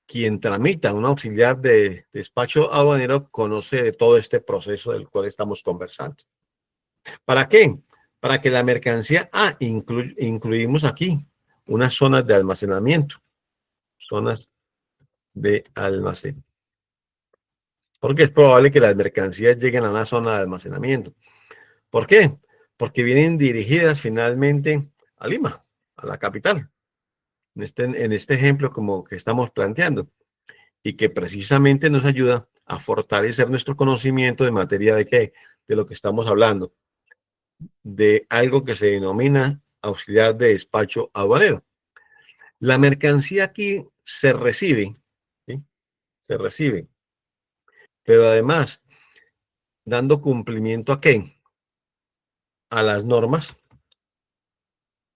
quien tramita un auxiliar de despacho aduanero conoce de todo este proceso del cual estamos conversando. ¿Para qué? Para que la mercancía, incluimos aquí unas zonas de almacenamiento, zonas de almacén. Porque es probable que las mercancías lleguen a una zona de almacenamiento. ¿Por qué? Porque vienen dirigidas finalmente a Lima, a la capital, en este ejemplo como que estamos planteando, y que precisamente nos ayuda a fortalecer nuestro conocimiento de materia de qué, de lo que estamos hablando, de algo que se denomina auxiliar de despacho aduanero. La mercancía aquí se recibe, ¿sí? Se recibe, pero además dando cumplimiento a qué, a las normas,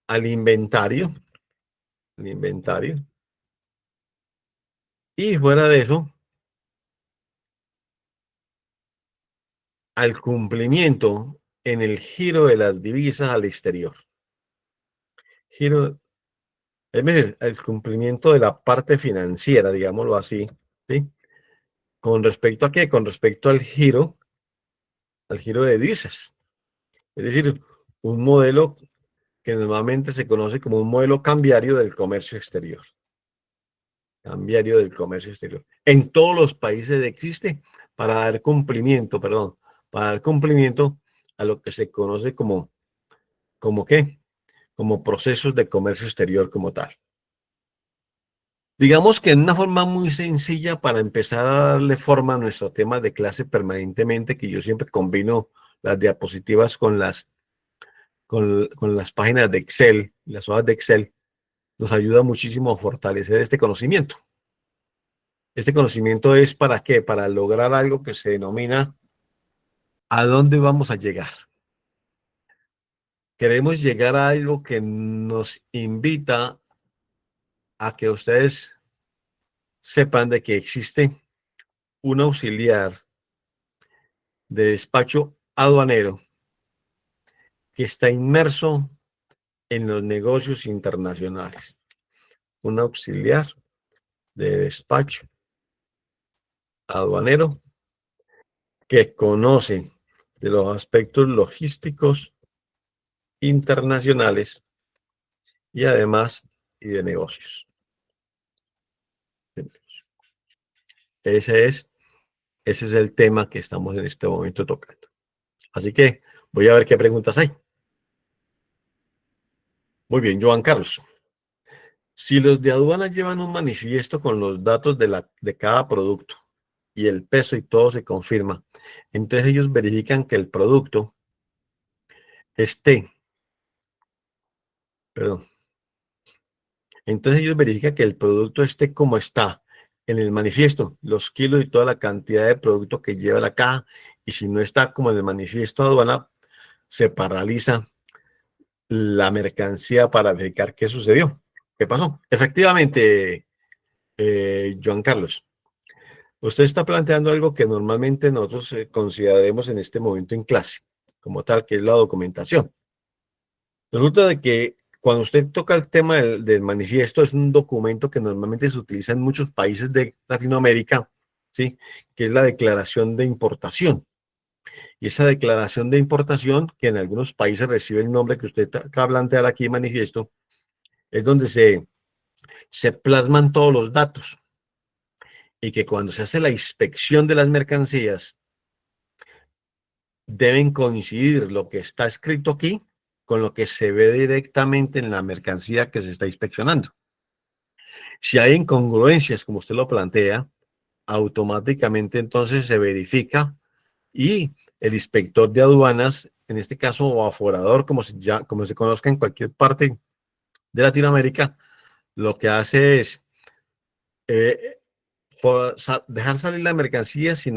al inventario, y fuera de eso, al cumplimiento en el giro de las divisas al exterior. Giro, es decir, el cumplimiento de la parte financiera, digámoslo así, ¿sí? ¿Con respecto a qué? Con respecto al giro de divisas. Es decir, un modelo que normalmente se conoce como un modelo cambiario del comercio exterior. Cambiario del comercio exterior. En todos los países existe para dar cumplimiento, para dar cumplimiento a lo que se conoce como qué, como procesos de comercio exterior como tal. Digamos que en una forma muy sencilla para empezar a darle forma a nuestro tema de clase permanentemente, que yo siempre combino las diapositivas con las páginas de Excel, las hojas de Excel, nos ayuda muchísimo a fortalecer este conocimiento. Este conocimiento es ¿para qué? Para lograr algo que se denomina ¿a dónde vamos a llegar? Queremos llegar a algo que nos invita a que ustedes sepan de que existe un auxiliar de despacho aduanero que está inmerso en los negocios internacionales. Un auxiliar de despacho aduanero que conoce de los aspectos logísticos internacionales y además y de negocios. Ese es el tema que estamos en este momento tocando. Así que voy a ver qué preguntas hay. Muy bien, Joan Carlos. Si los de aduanas llevan un manifiesto con los datos de cada producto y el peso y todo se confirma, entonces ellos verifican que el producto esté, perdón, entonces ellos verifican que el producto esté como está en el manifiesto, los kilos y toda la cantidad de producto que lleva la caja, y si no está como en el manifiesto de aduana, se paraliza la mercancía para verificar qué sucedió, qué pasó. Efectivamente, Juan Carlos, usted está planteando algo que normalmente nosotros consideraremos en este momento en clase, como tal, que es la documentación. Resulta de que Cuando usted toca el tema del manifiesto, es un documento que normalmente se utiliza en muchos países de Latinoamérica, ¿sí? Que es la declaración de importación. Y esa declaración de importación, que en algunos países recibe el nombre que usted acaba de plantear aquí, manifiesto, es donde se plasman todos los datos y que cuando se hace la inspección de las mercancías, deben coincidir lo que está escrito aquí con lo que se ve directamente en la mercancía que se está inspeccionando. Si hay incongruencias, como usted lo plantea, automáticamente entonces se verifica y el inspector de aduanas, en este caso o aforador, como se conozca en cualquier parte de Latinoamérica, lo que hace es eh, dejar salir la mercancía si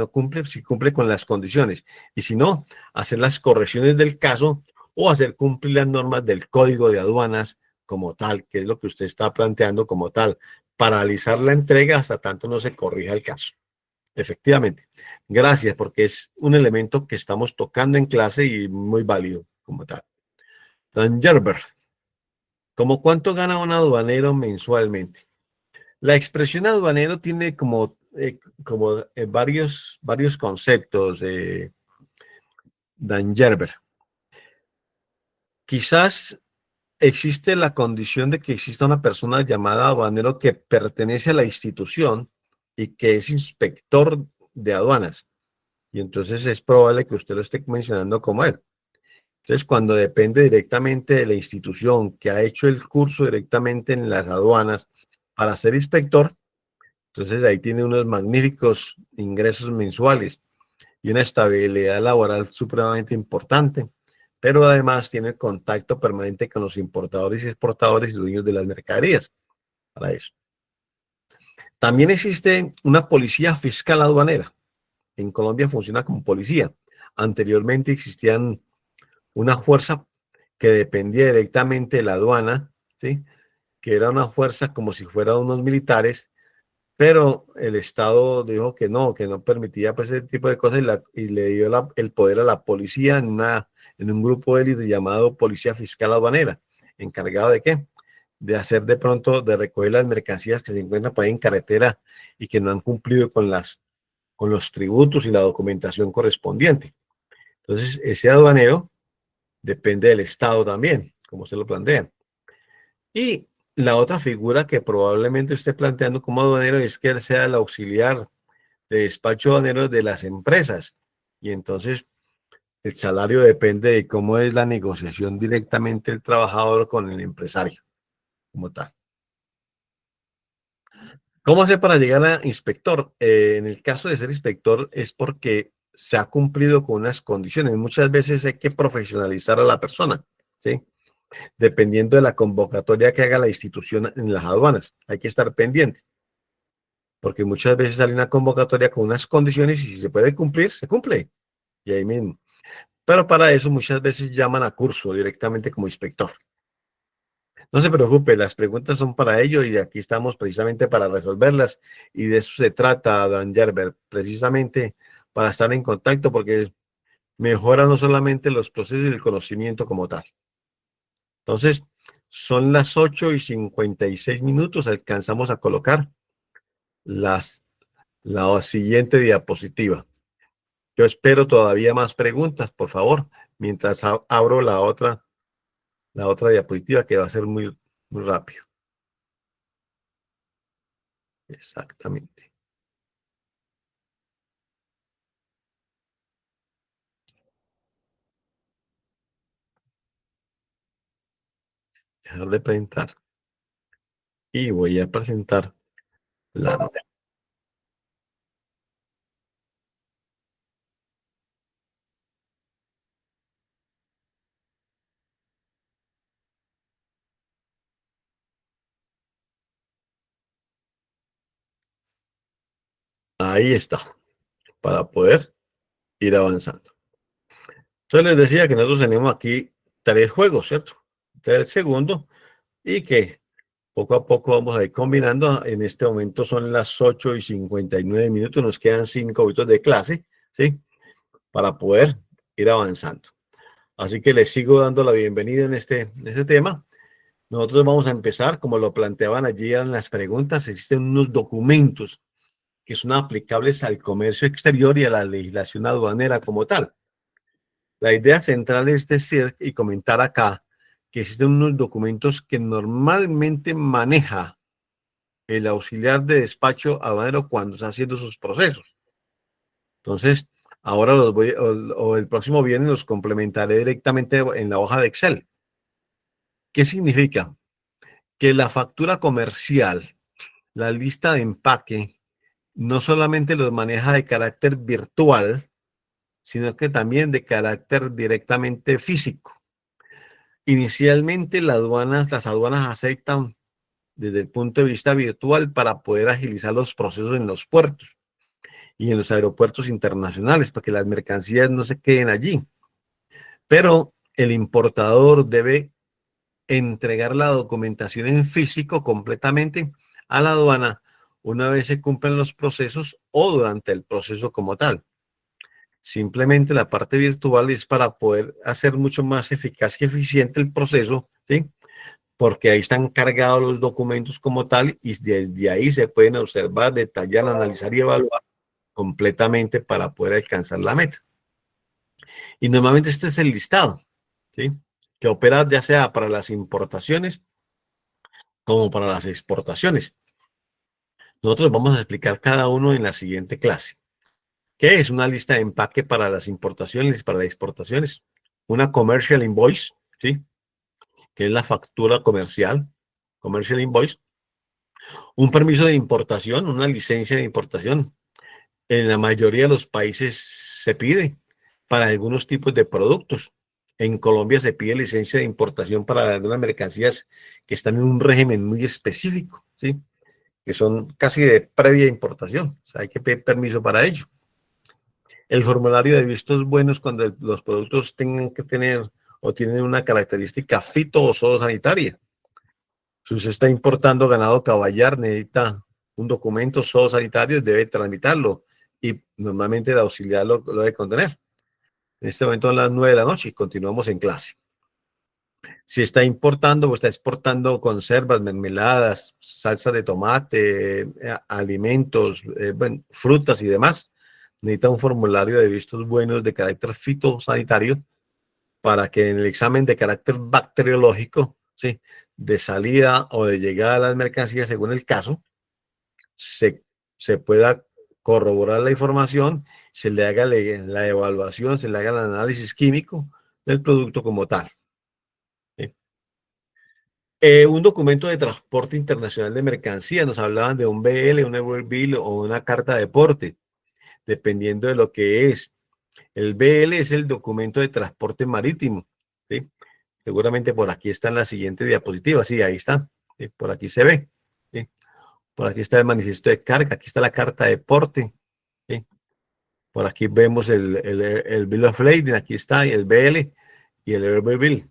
cumple con las condiciones, y si no, hacer las correcciones del caso o hacer cumplir las normas del código de aduanas como tal, que es lo que usted está planteando como tal, paralizar la entrega hasta tanto no se corrija el caso. Efectivamente. Gracias, porque es un elemento que estamos tocando en clase y muy válido como tal. Don Gerber, ¿cómo cuánto gana un aduanero mensualmente? La expresión aduanero tiene como varios conceptos, Dan Gerber. Quizás existe la condición de que exista una persona llamada aduanero que pertenece a la institución y que es inspector de aduanas. Y entonces es probable que usted lo esté mencionando como él. Entonces, cuando depende directamente de la institución que ha hecho el curso directamente en las aduanas para ser inspector, entonces ahí tiene unos magníficos ingresos mensuales y una estabilidad laboral supremamente importante, pero además tiene contacto permanente con los importadores y exportadores y dueños de las mercaderías para eso. También existe una policía fiscal aduanera. En Colombia funciona como policía. Anteriormente existían una fuerza que dependía directamente de la aduana, ¿sí? Que era una fuerza como si fueran unos militares, pero el Estado dijo que no permitía pues, ese tipo de cosas y le dio el poder a la policía en un grupo de élite llamado Policía Fiscal Aduanera, encargado de qué? De hacer de pronto, de recoger las mercancías que se encuentran por ahí en carretera y que no han cumplido con los tributos y la documentación correspondiente. Entonces, ese aduanero depende del Estado también, como se lo plantea. Y la otra figura que probablemente esté planteando como aduanero es que él sea el auxiliar de despacho aduanero de las empresas. Y entonces el salario depende de cómo es la negociación directamente el trabajador con el empresario, como tal. ¿Cómo hacer para llegar a inspector? En el caso de ser inspector es porque se ha cumplido con unas condiciones. Muchas veces hay que profesionalizar a la persona, ¿sí? Dependiendo de la convocatoria que haga la institución en las aduanas. Hay que estar pendientes, porque muchas veces sale una convocatoria con unas condiciones y si se puede cumplir, se cumple. Y ahí mismo. Pero para eso muchas veces llaman a curso directamente como inspector. No se preocupe, las preguntas son para ello y aquí estamos precisamente para resolverlas. Y de eso se trata, Dan Gerber, precisamente para estar en contacto, porque mejora no solamente los procesos y el conocimiento como tal. Entonces, son las 8:56. Alcanzamos a colocar las, la siguiente diapositiva. Yo espero todavía más preguntas, por favor, mientras abro la otra diapositiva que va a ser muy rápido. Exactamente. Dejar de presentar. Y voy a presentar la nota. Ahí está, para poder ir avanzando. Entonces les decía que nosotros tenemos aquí 3 juegos, ¿cierto? Este es el segundo y que poco a poco vamos a ir combinando. En este momento son las 8:59. Nos quedan 5 minutos de clase, ¿sí? Para poder ir avanzando. Así que les sigo dando la bienvenida en este tema. Nosotros vamos a empezar, como lo planteaban allí en las preguntas, existen unos documentos que son aplicables al comercio exterior y a la legislación aduanera como tal. La idea central es decir y comentar acá que existen unos documentos que normalmente maneja el auxiliar de despacho aduanero cuando está haciendo sus procesos. Entonces, ahora o el próximo viernes los complementaré directamente en la hoja de Excel. ¿Qué significa? Que la factura comercial, la lista de empaque, no solamente los maneja de carácter virtual, sino que también de carácter directamente físico. Inicialmente las aduanas aceptan desde el punto de vista virtual para poder agilizar los procesos en los puertos y en los aeropuertos internacionales para que las mercancías no se queden allí. Pero el importador debe entregar la documentación en físico completamente a la aduana una vez se cumplen los procesos o durante el proceso como tal. Simplemente la parte virtual es para poder hacer mucho más eficaz y eficiente el proceso, ¿sí? Porque ahí están cargados los documentos como tal y desde ahí se pueden observar, detallar, analizar y evaluar completamente para poder alcanzar la meta. Y normalmente este es el listado, ¿sí? Que opera ya sea para las importaciones como para las exportaciones. Nosotros vamos a explicar cada uno en la siguiente clase. ¿Qué es una lista de empaque para las importaciones, para las exportaciones? Una commercial invoice, ¿sí? Que es la factura comercial, commercial invoice. Un permiso de importación, una licencia de importación. En la mayoría de los países se pide para algunos tipos de productos. En Colombia se pide licencia de importación para algunas mercancías que están en un régimen muy específico, ¿sí? Que son casi de previa importación. O sea, hay que pedir permiso para ello. El formulario de vistos buenos cuando los productos tengan que tener o tienen una característica fito o zoosanitaria. Si usted está importando ganado caballar, necesita un documento zoosanitario, debe tramitarlo y normalmente el auxiliar lo debe contener. En este momento a las 9 de la noche y continuamos en clase. Si está importando o está exportando conservas, mermeladas, salsa de tomate, alimentos, bueno, frutas y demás, necesita un formulario de vistos buenos de carácter fitosanitario para que en el examen de carácter bacteriológico, ¿sí? De salida o de llegada a las mercancías, según el caso, se, se pueda corroborar la información, se le haga la evaluación, se le haga el análisis químico del producto como tal. ¿Sí? Un documento de transporte internacional de mercancía, nos hablaban de un BL, un Ever Bill o una carta de porte, dependiendo de lo que es. El BL es el documento de transporte marítimo, ¿sí? Seguramente por aquí está en la siguiente diapositiva, sí, ahí está, ¿sí? Por aquí se ve, ¿sí? Por aquí está el manifiesto de carga, aquí está la carta de porte, ¿sí? Por aquí vemos el Bill of Lading, aquí está el BL y el Ever Bill,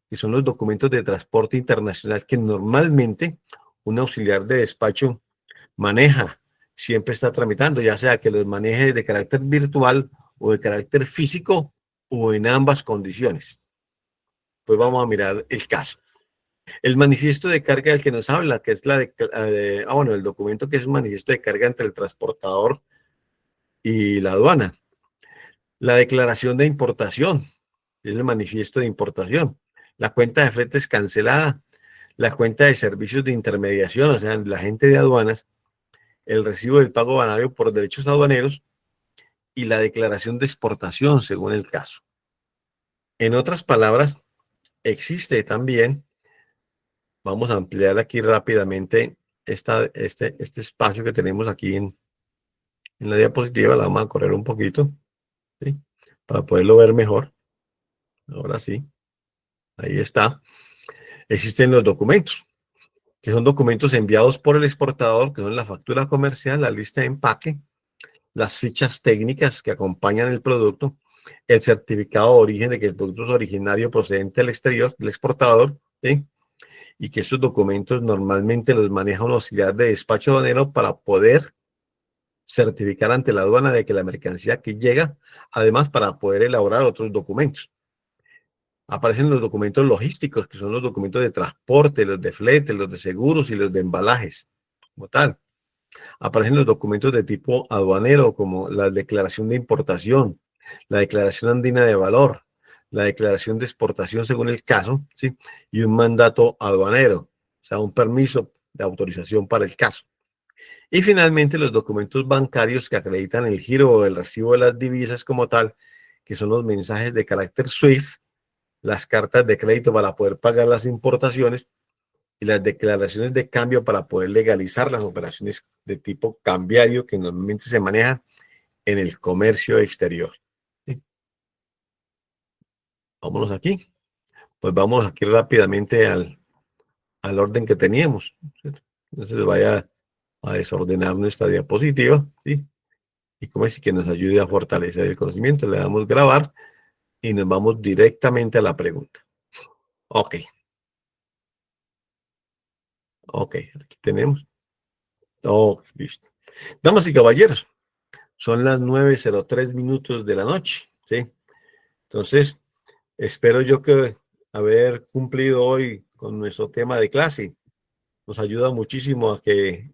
que son los documentos de transporte internacional que normalmente un auxiliar de despacho maneja, siempre está tramitando, ya sea que los maneje de carácter virtual o de carácter físico o en ambas condiciones. Pues vamos a mirar el caso. El manifiesto de carga del que nos habla, que es bueno, el documento que es un manifiesto de carga entre el transportador y la aduana. La declaración de importación, es el manifiesto de importación. La cuenta de fletes cancelada, la cuenta de servicios de intermediación, o sea, la gente de aduanas, el recibo del pago banario por derechos aduaneros y la declaración de exportación, según el caso. En otras palabras, existe también, vamos a ampliar aquí rápidamente este espacio que tenemos aquí en la diapositiva, la vamos a correr un poquito, ¿sí? Para poderlo ver mejor. Ahora sí, ahí está. Existen los documentos, que son documentos enviados por el exportador, que son la factura comercial, la lista de empaque, las fichas técnicas que acompañan el producto, el certificado de origen de que el producto es originario procedente del exterior, del exportador, ¿sí? Y que esos documentos normalmente los maneja un auxiliar de despacho aduanero para poder certificar ante la aduana de que la mercancía que llega, además para poder elaborar otros documentos. Aparecen los documentos logísticos, que son los documentos de transporte, los de flete, los de seguros y los de embalajes, como tal. Aparecen los documentos de tipo aduanero, como la declaración de importación, la declaración andina de valor, la declaración de exportación según el caso, ¿sí? Y un mandato aduanero, o sea, un permiso de autorización para el caso. Y finalmente los documentos bancarios que acreditan el giro o el recibo de las divisas como tal, que son los mensajes de carácter SWIFT, las cartas de crédito para poder pagar las importaciones y las declaraciones de cambio para poder legalizar las operaciones de tipo cambiario que normalmente se manejan en el comercio exterior. ¿Sí? Vámonos aquí. Pues vamos aquí rápidamente al orden que teníamos. ¿Cierto? No se les vaya a desordenar nuestra diapositiva, ¿sí? Y como es que nos ayude a fortalecer el conocimiento, le damos grabar y nos vamos directamente a la pregunta. Ok, ok, aquí tenemos. Oh, listo. Damas y caballeros, son las 9:03 de la noche, ¿sí? Entonces, espero yo que haber cumplido hoy con nuestro tema de clase nos ayuda muchísimo a que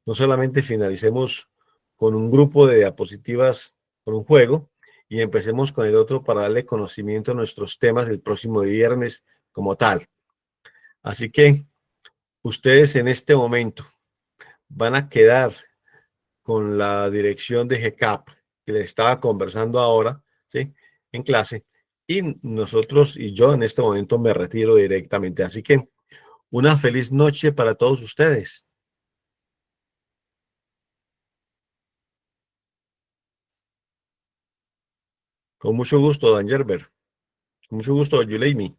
no solamente finalicemos con un grupo de diapositivas, con un juego, y empecemos con el otro para darle conocimiento a nuestros temas el próximo viernes como tal. Así que ustedes en este momento van a quedar con la dirección de GCAP que les estaba conversando ahora, ¿sí? En clase. Y nosotros y yo en este momento me retiro directamente. Así que una feliz noche para todos ustedes. Con mucho gusto, Dan Gerber. Con mucho gusto, Yuleimi.